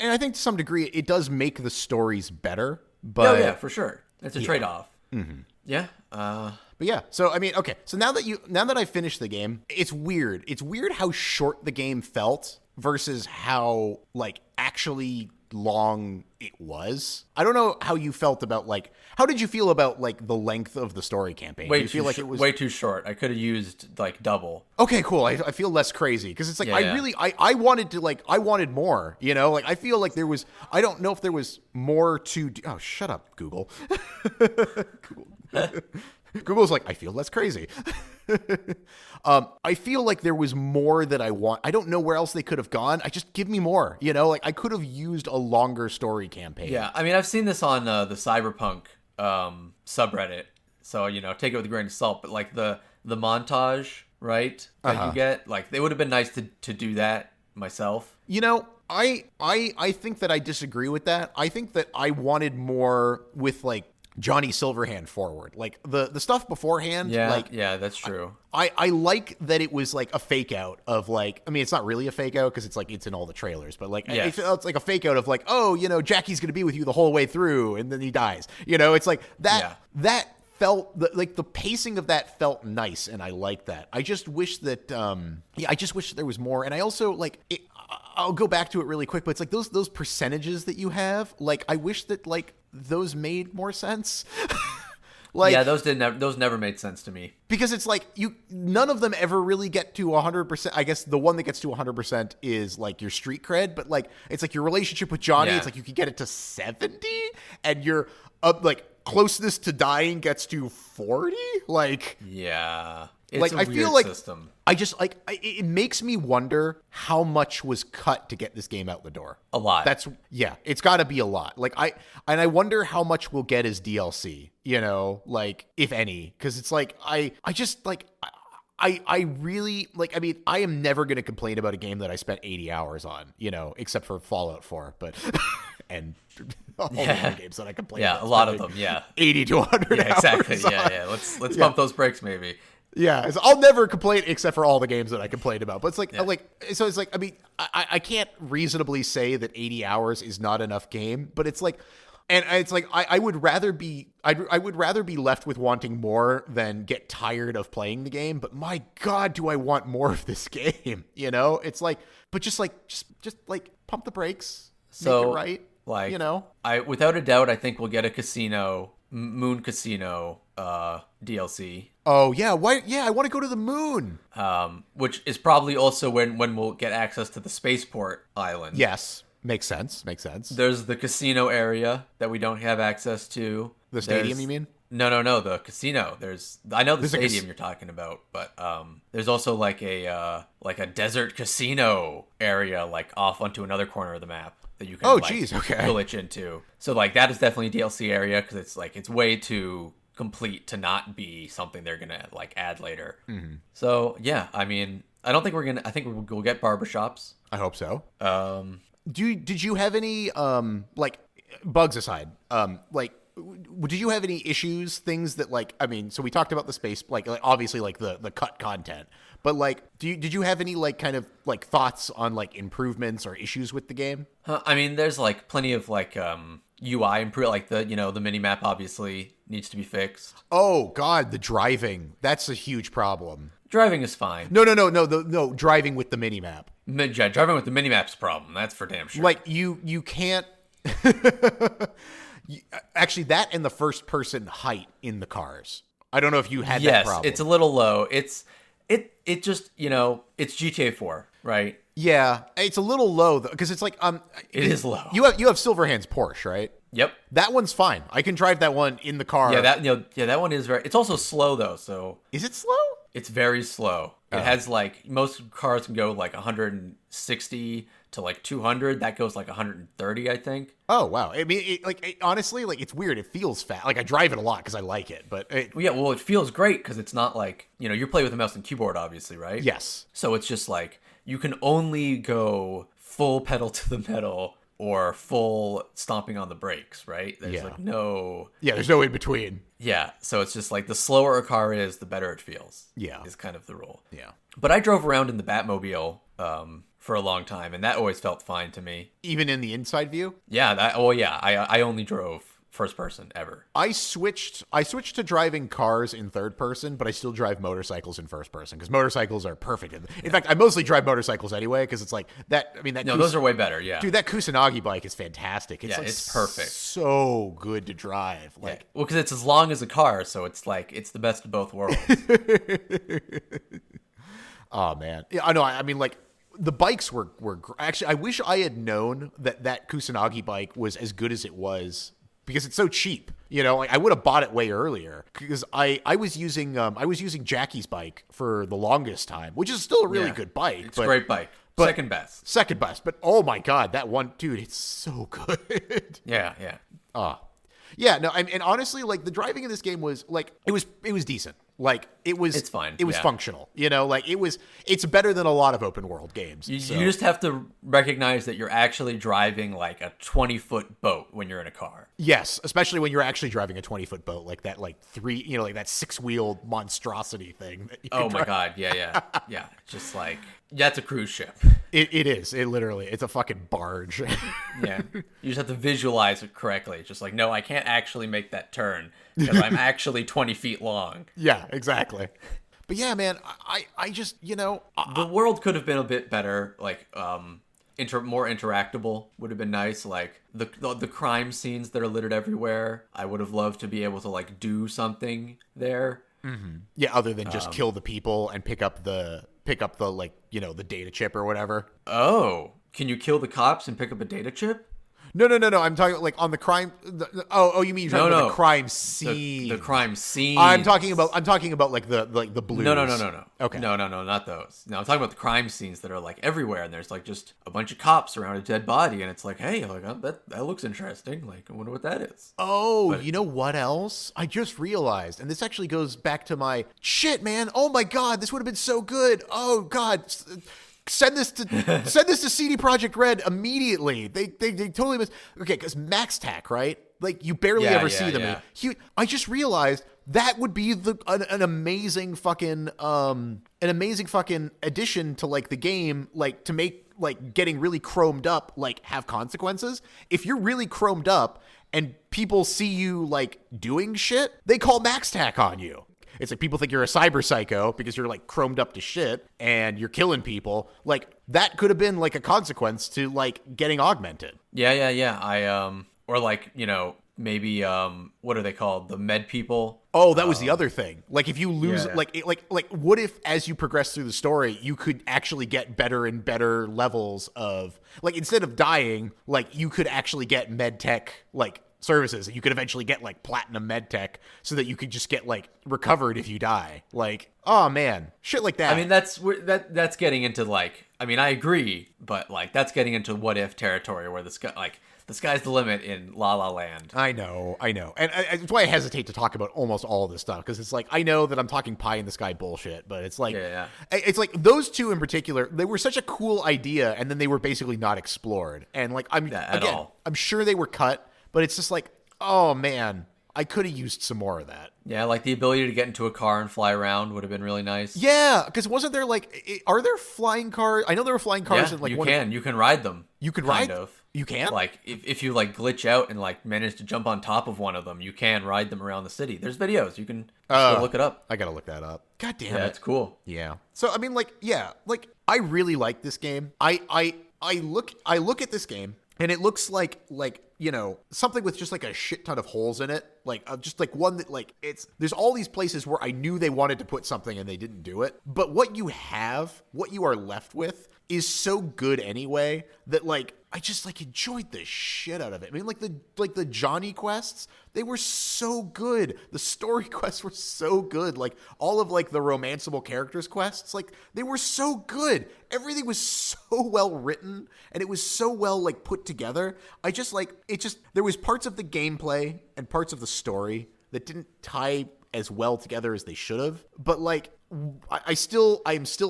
I think to some degree it does make the stories better. But yeah, for sure. It's a trade-off. Mm-hmm. Yeah. But yeah, so I mean, okay. So now that I finished the game, it's weird. It's weird how short the game felt versus how like actually long it was. I don't know how you felt about like how did you feel about like the length of the story campaign? Did you feel like it was way too short? I could have used like double. Okay, cool. I feel less crazy because it's like I wanted more, you know? Like I feel like there was I don't know if there was more to do. Oh, shut up, Google. Google's like, I feel less crazy. I feel like there was more that I want. I don't know where else they could have gone. I just give me more, you know, like I could have used a longer story campaign. Yeah. I mean, I've seen this on the Cyberpunk subreddit. So, you know, take it with a grain of salt, but like the montage, right? That you get, like they would have been nice to do that myself. You know, I think that I disagree with that. I think that I wanted more with like Johnny Silverhand forward. Like the stuff beforehand, Yeah, like yeah, that's true. I like that it was like a fake out of like, I mean, it's not really a fake out because it's like it's in all the trailers, but like Yes. it's like a fake out of like, oh, you know, Jackie's gonna be with you the whole way through, and then he dies. You know, it's like that felt like the pacing of that felt nice, and I like that. I just wish that I just wish there was more. And I also like it, I'll go back to it really quick, but it's like those percentages that you have, like I wish that like those made more sense. Like, yeah, those never made sense to me. Because it's like none of them ever really get to 100%. I guess the one that gets to 100% is like your street cred, but like it's like your relationship with Johnny, it's like you can get it to 70 and your like closeness to dying gets to 40. Like, yeah. It's like a I weird feel like system. I just like it makes me wonder how much was cut to get this game out the door. A lot. It's got to be a lot. Like I wonder how much we'll get as DLC, you know, like if any, cuz it's like I just like I really like, I mean, I am never going to complain about a game that I spent 80 hours on, you know, except for Fallout 4, but and all the other games that I complain about. Yeah, a lot of them, yeah. 80 to 100 Yeah, exactly. hours Yeah. Let's bump those brakes maybe. Yeah, I'll never complain except for all the games that I complained about. But it's like, so it's like, I mean, I can't reasonably say that 80 hours is not enough game, but it's like, and it's like, I would rather be left with wanting more than get tired of playing the game. But my God, do I want more of this game? You know, it's like, but just pump the brakes, make it right. Like, you know, without a doubt, I think we'll get a Moon Casino DLC. Oh yeah, why? Yeah, I want to go to the moon. Which is probably also when we'll get access to the spaceport island. Yes, makes sense. There's the casino area that we don't have access to. The stadium, you mean? No, the casino. I know the stadium you're talking about, but there's also like a desert casino area like off onto another corner of the map that you can glitch into. So like that is definitely a DLC area because it's like it's way too complete to not be something they're gonna like add later. Mm-hmm. So yeah, I mean, I think we'll get barbershops. I hope so. Did you have any like bugs aside, like did you have any issues, things that like, I mean, so we talked about the space, like obviously like the cut content, but like did you have any like kind of like thoughts on like improvements or issues with the game? I mean, there's like plenty of like UI improve, like the mini map obviously needs to be fixed. Oh God, the driving, that's a huge problem. Driving is fine. No, driving with the mini map. Yeah, driving with the mini map's a problem. That's for damn sure. Like you can't. Actually, that and the first person height in the cars. I don't know if you had that problem. Yes, it's a little low. It just, it's GTA 4, right? Yeah, it's a little low though, because it's like it is low. You have Silverhand's Porsche, right? Yep. That one's fine. I can drive that one in the car. Yeah, that one is very. It's also slow though. So is it slow? It's very slow. It has like most cars can go like 160 to like 200. That goes like 130, I think. Oh wow! I mean, honestly, like it's weird. It feels fast. Like I drive it a lot because I like it, but it feels great because it's not like you play with a mouse and keyboard, obviously, right? Yes. So it's just like you can only go full pedal to the metal or full stomping on the brakes, right? There's like no... Yeah, there's no in between. Yeah, so it's just like the slower a car is, the better it feels. Yeah. Is kind of the rule. Yeah. But I drove around in the Batmobile for a long time, and that always felt fine to me. Even in the inside view? Yeah, I only drove first person ever. I switched to driving cars in third person, but I still drive motorcycles in first person because motorcycles are perfect. In fact, I mostly drive motorcycles anyway because it's like that. I mean, those are way better. Yeah, dude, that Kusanagi bike is fantastic. It's it's perfect. So good to drive. Like, well, because it's as long as a car, so it's like it's the best of both worlds. Oh man, yeah, I know. I mean, like. The bikes were actually. I wish I had known that Kusanagi bike was as good as it was because it's so cheap. Like I would have bought it way earlier because I was using Jackie's bike for the longest time, which is still a really good bike. It's a great bike. Second best. But oh my God, that one, dude, it's so good. Yeah. Yeah. No, and honestly, like the driving in this game was like it was decent. Like it's fine. It was functional, you know, like it's better than a lot of open world games. You just have to recognize that you're actually driving like a 20-foot boat when you're in a car. Yes, especially when you're actually driving a 20-foot boat, like that, like like that 6-wheeled monstrosity thing. That you oh my God. Yeah. Just like, that's a cruise ship. It is. It literally, it's a fucking barge. Yeah. You just have to visualize it correctly. It's just like, no, I can't actually make that turn because I'm actually 20 feet long. Yeah, exactly. But yeah, man, I just, the world could have been a bit better, like more interactable would have been nice. Like the crime scenes that are littered everywhere, I would have loved to be able to like do something there. Mm-hmm. Yeah, other than just kill the people and pick up the like, the data chip or whatever. Oh, can you kill the cops and pick up a data chip? No. I'm talking like on the crime. You mean you're talking about the crime scene? The crime scene. I'm talking about like the blues. No. Okay. No, not those. No, I'm talking about the crime scenes that are like everywhere, and there's like just a bunch of cops around a dead body, and it's like, hey, like that looks interesting. Like, I wonder what that is. Oh, you know what else? I just realized, and this actually goes back to my shit, man. Oh my God, this would have been so good. Oh God. Send this to CD Projekt Red immediately. They totally miss. Okay, because MaxTac, right? Like you barely ever see them. Yeah. I just realized that would be an amazing fucking addition to like the game, like to make like getting really chromed up like have consequences. If you're really chromed up and people see you like doing shit, they call MaxTac on you. It's like people think you're a cyber psycho because you're like chromed up to shit and you're killing people. Like that could have been like a consequence to like getting augmented. Yeah. Or like, maybe what are they called? The med people. Oh, that was the other thing. Like if you lose like what if as you progress through the story, you could actually get better and better levels of like instead of dying, like you could actually get med tech like services. You could eventually get like platinum medtech so that you could just get like recovered if you die. Like, oh man, shit like that. I mean, that's getting into like, I mean, I agree, but like that's getting into what if territory where the sky's the limit in La La Land. I know. And it's why I hesitate to talk about almost all of this stuff because it's like, I know that I'm talking pie in the sky bullshit, but it's like, it's like those two in particular, they were such a cool idea and then they were basically not explored. And like, I'm sure they were cut, but it's just like, oh man, I could have used some more of that. Yeah, like the ability to get into a car and fly around would have been really nice. Yeah, because wasn't there like, are there flying cars? I know there were flying cars. Yeah, you can ride them. You can ride? Kind of. You can? Like, if you like glitch out and like manage to jump on top of one of them, you can ride them around the city. There's videos. You can go look it up. I gotta look that up. God damn it. Yeah, it's cool. Yeah. So, I mean, like, I really like this game. I look at this game and it looks like something with just like a shit ton of holes in it. Like just like one that like there's all these places where I knew they wanted to put something and they didn't do it. But what you are left with is so good anyway that like I just like enjoyed the shit out of it. I mean, like the Johnny quests, they were so good. The story quests were so good. Like all of like the romanceable characters quests, like they were so good. Everything was so well written and it was so well like put together. There was parts of the gameplay and parts of the story that didn't tie as well together as they should have. But like I'm still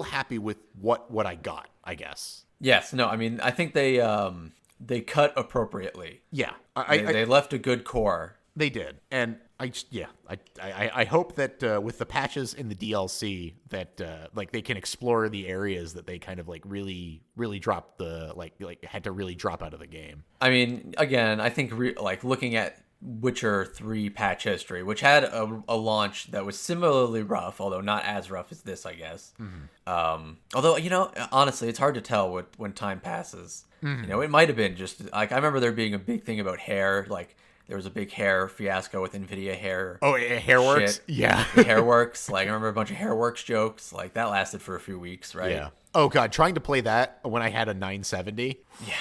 happy with what I got, I guess. Yes, no, I mean, I think they cut appropriately. Yeah, they left a good core. They did, and I hope that with the patches in the DLC that like they can explore the areas that they kind of like really dropped the like had to really drop out of the game. I mean, again, I think like looking at Witcher 3 patch history, which had a launch that was similarly rough, although not as rough as this, I guess. Mm-hmm. Although, honestly, it's hard to tell when time passes. Mm-hmm. It might have been just like I remember there being a big thing about hair. Like there was a big hair fiasco with NVIDIA hair. Oh, Hairworks? Yeah. Hairworks. Like I remember a bunch of Hairworks jokes. Like that lasted for a few weeks, right? Yeah. Oh, God. Trying to play that when I had a 970. Yeah.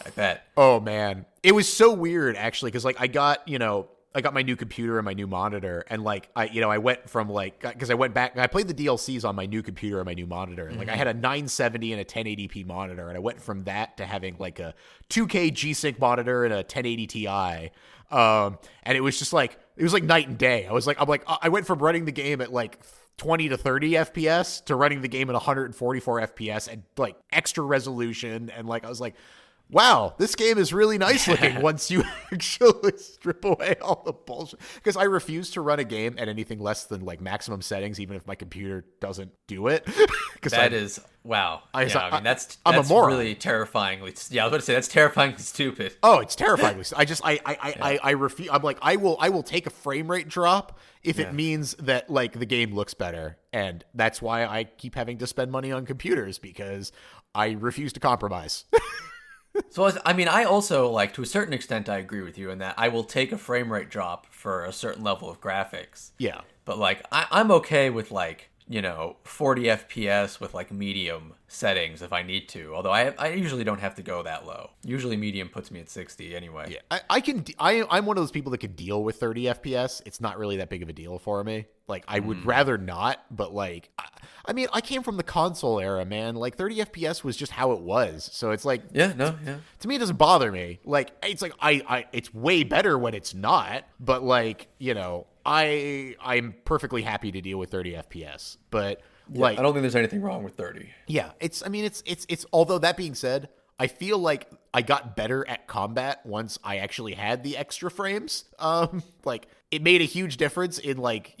I bet. Oh, man. It was so weird, actually, because, like, I got, my new computer and my new monitor, and like I went from like, because I went back, I played the DLCs on my new computer and my new monitor, and like I had a 970 and a 1080p monitor, and I went from that to having like a 2K G-Sync monitor and a 1080 Ti, and it was just like, it was like night and day. I went from running the game at like 20 to 30 FPS to running the game at 144 FPS and like extra resolution, and like I was like, wow, this game is really nice looking once you actually strip away all the bullshit. Because I refuse to run a game at anything less than like maximum settings, even if my computer doesn't do it. Wow. I'm that's a moron. Really terrifyingly. Yeah, I was going to say that's terrifyingly stupid. Oh, it's terrifyingly. I refuse. I'm like, I will take a frame rate drop if it means that like the game looks better, and that's why I keep having to spend money on computers, because I refuse to compromise. So, I also, like, to a certain extent, I agree with you in that I will take a frame rate drop for a certain level of graphics. Yeah. But, like, I'm okay with, like, 40 FPS with, like, medium settings if I need to. Although I usually don't have to go that low. Usually medium puts me at 60 anyway. Yeah. I'm one of those people that can deal with 30 FPS. It's not really that big of a deal for me. Like, I would rather not, but, like, I came from the console era, man. Like, 30 FPS was just how it was. So it's like, to me, it doesn't bother me. Like, it's like, it's way better when it's not, but like, I'm perfectly happy to deal with 30 FPS, but like, I don't think there's anything wrong with 30. Yeah. It's, although that being said, I feel like I got better at combat once I actually had the extra frames. Like, it made a huge difference in like,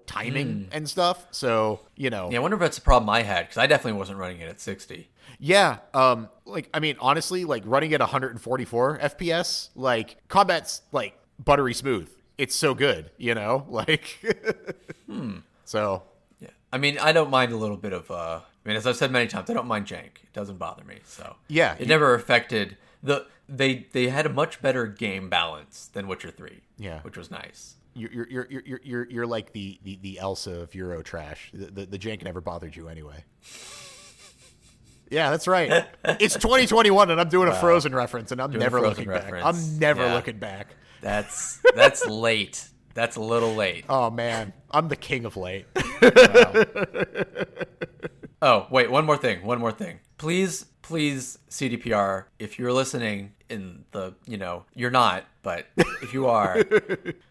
timing and stuff. So, Yeah, I wonder if that's a problem I had, because I definitely wasn't running it at 60. Yeah. Honestly, like running at 144 FPS, like combat's like buttery smooth. It's so good, like, So. Yeah. I don't mind a little bit of, as I've said many times, I don't mind jank. It doesn't bother me. So yeah, it never affected they had a much better game balance than Witcher 3. Yeah. Which was nice. You're like the Elsa of Eurotrash. The jank never bothered you anyway. Yeah, that's right. It's 2021 and I'm doing a Frozen reference, and I'm never looking back. I'm never looking back. That's late. That's a little late. Oh man, I'm the king of late. Wow. Oh, wait, one more thing. Please, CDPR, if you're listening in the, you're not, but if you are,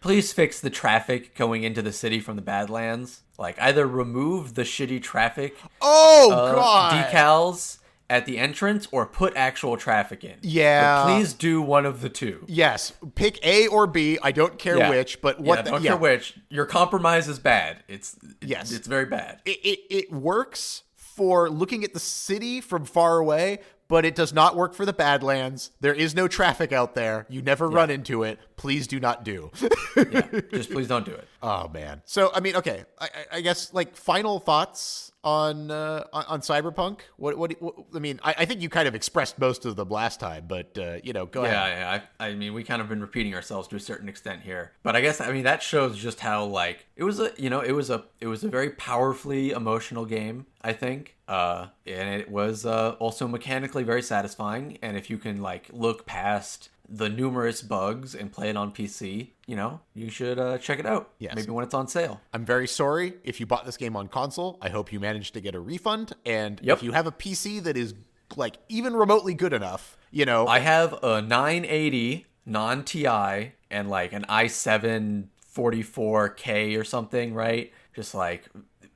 please fix the traffic going into the city from the Badlands. Like, either remove the shitty traffic God decals at the entrance, or put actual traffic in. Yeah. But please do one of the two. Yes. Pick A or B. I don't care which, but what don't care which. Your compromise is bad. It's very bad. It works for looking at the city from far away, but it does not work for the Badlands. There is no traffic out there. You never run into it. Please do not do. Just please don't do it. Oh man. So okay. I guess like final thoughts on Cyberpunk. What I think you kind of expressed most of them last time, but go ahead. Yeah. We kind of been repeating ourselves to a certain extent here, but I guess that shows just how like it was a very powerfully emotional game, I think. And it was also mechanically very satisfying, and if you can like look past the numerous bugs and play it on PC, you should check it out. Yes. Maybe when it's on sale. I'm very sorry if you bought this game on console. I hope you managed to get a refund, and if you have a PC that is like even remotely good enough, I have a 980 non-TI and like an i7 44K or something, right? Just like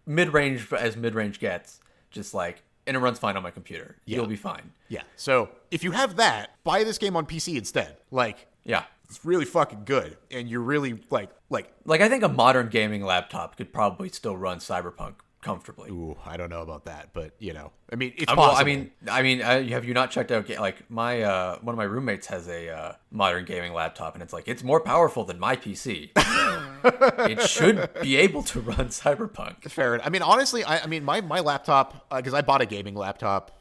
mid-range as mid-range gets. Just like, and it runs fine on my computer. Yeah. You'll be fine. Yeah. So if you have that, buy this game on PC instead. Like, yeah, it's really fucking good, and you're really like I think a modern gaming laptop could probably still run Cyberpunk comfortably. Ooh, I don't know about that, but it's possible. Have you not checked out like my one of my roommates has a modern gaming laptop, and it's more powerful than my PC. It should be able to run Cyberpunk. Fair enough. Honestly, my laptop, because I bought a gaming laptop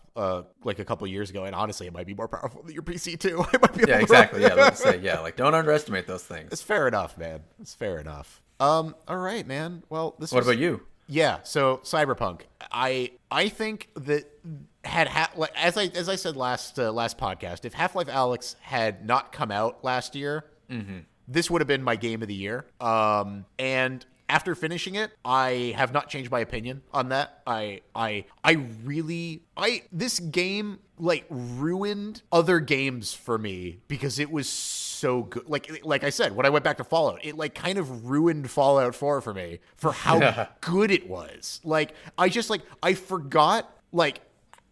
like a couple years ago, and honestly, it might be more powerful than your PC too. It might be exactly. Yeah, let's say don't underestimate those things. It's fair enough, man. It's fair enough. All right, man. Well, What about you? Yeah, so Cyberpunk. I think that as I said last podcast, if Half-Life Alyx had not come out last year, this would have been my game of the year. And after finishing it, I have not changed my opinion on that. This game like ruined other games for me because it was so good. Like I said, when I went back to Fallout, it like kind of ruined Fallout 4 for me for how good it was. Like I forgot like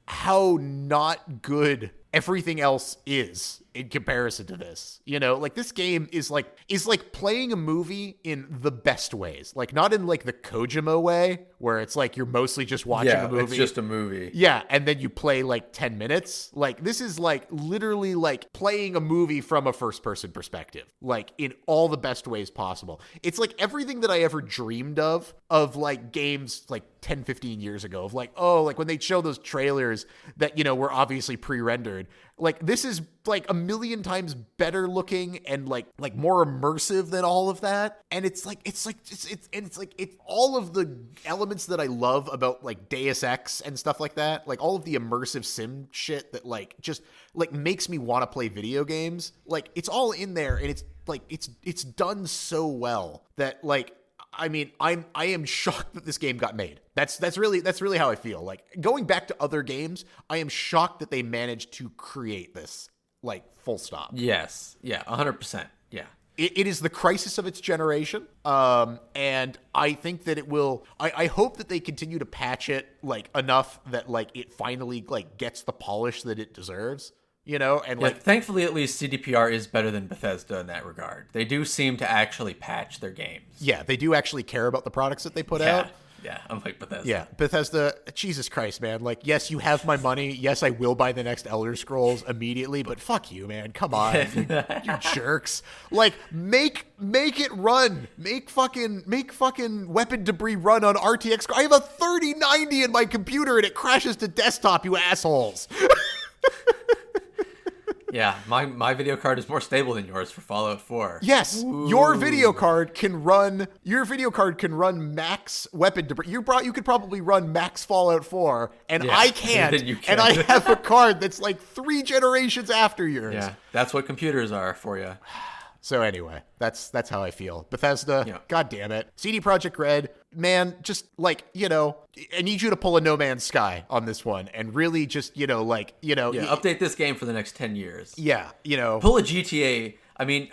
how not good everything else is in comparison to this. You know, like this game is like playing a movie in the best ways. Like not in like the Kojima way where it's like you're mostly just watching a movie. It's just a movie. Yeah, and then you play like 10 minutes. Like this is like literally like playing a movie from a first person perspective, like in all the best ways possible. It's like everything that I ever dreamed of like games like 10, 15 years ago of like, oh, like when they show those trailers that, you know, were obviously pre-rendered. Like this is like a million times better looking and like more immersive than all of that. And it's all of the elements that I love about like Deus Ex and stuff like that. Like all of the immersive sim shit that like just like makes me want to play video games. Like it's all in there, and it's like it's done so well that like, I mean, I am shocked that this game got made. That's really how I feel. Like going back to other games, I am shocked that they managed to create this, like full stop. Yes. Yeah. 100%. Yeah. It is the crisis of its generation. And I think that it will, I hope that they continue to patch it like enough that like it finally like gets the polish that it deserves. You know, and like thankfully, at least CDPR is better than Bethesda in that regard. They do seem to actually patch their games. Yeah, they do actually care about the products that they put out. Yeah, unlike Bethesda. Yeah, Bethesda, Jesus Christ, man. Like, yes, you have my money. Yes, I will buy the next Elder Scrolls immediately, but fuck you, man. Come on, you jerks. Like, make it run. Make fucking weapon debris run on RTX. I have a 3090 in my computer and it crashes to desktop, you assholes. Yeah, my video card is more stable than yours for Fallout 4. Yes, Ooh. your video card can run max weapon debris. You could probably run max Fallout 4, and I can't. And I have a card that's like 3 generations after yours. Yeah, that's what computers are for you. So anyway, that's how I feel. Bethesda, God damn it. CD Projekt Red, man, just like, you know, I need you to pull a No Man's Sky on this one and really just, you know, like, you know. Yeah, update this game for the next 10 years. Yeah, you know. Pull a GTA. I mean,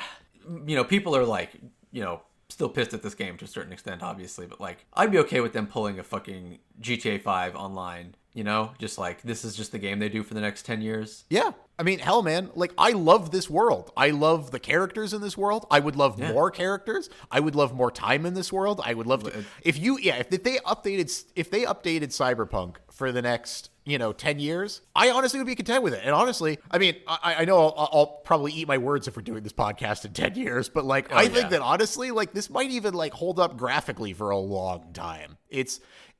you know, people are like, you know, still pissed at this game to a certain extent, obviously, but like, I'd be okay with them pulling a fucking GTA 5 online. You know, just like this is just the game they do for the next 10 years. Yeah. I mean, hell, man, like I love this world. I love the characters in this world. I would love more characters. I would love more time in this world. I would love to, if they updated Cyberpunk for the next, you know, 10 years, I honestly would be content with it. And honestly, I mean, I know I'll probably eat my words if we're doing this podcast in 10 years, but like, I think that honestly, like this might even like hold up graphically for a long time.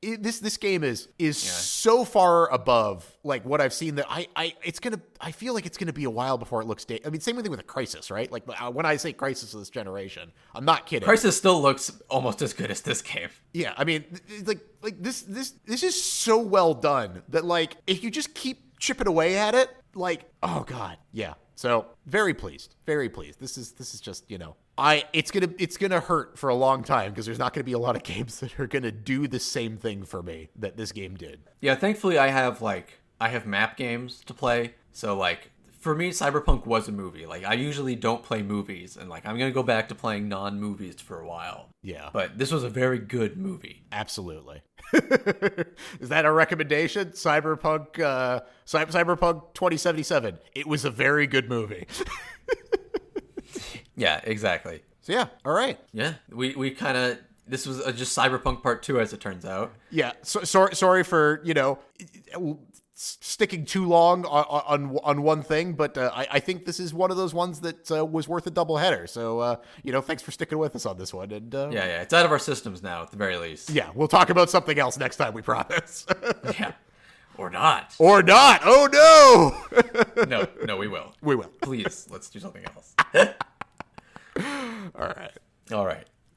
This game is so far above like what I've seen that I feel like it's gonna be a while before it looks I mean, same thing with a Crysis, right? Like when I say Crysis of this generation, I'm not kidding. Crysis still looks almost as good as this game. Yeah, I mean, like this is so well done that like if you just keep chipping away at it, like, oh god, yeah. So very pleased. This is just, you know, it's gonna hurt for a long time because there's not gonna be a lot of games that are gonna do the same thing for me that this game did. Yeah, thankfully I have map games to play, so like for me Cyberpunk was a movie. Like I usually don't play movies, and like I'm gonna go back to playing non-movies for a while. Yeah, but this was a very good movie. Absolutely. Is that a recommendation? Cyberpunk 2077. It was a very good movie. Yeah, exactly. So yeah, all right. Yeah, we kind of, this was just Cyberpunk Part 2 as it turns out. Yeah, sorry for, you know, sticking too long on one thing, but I think this is one of those ones that was worth a double header. So, you know, thanks for sticking with us on this one. And yeah, it's out of our systems now at the very least. Yeah, we'll talk about something else next time, we promise. Yeah. Or not. Oh, no! No, we will. We will. Please, let's do something else. All right.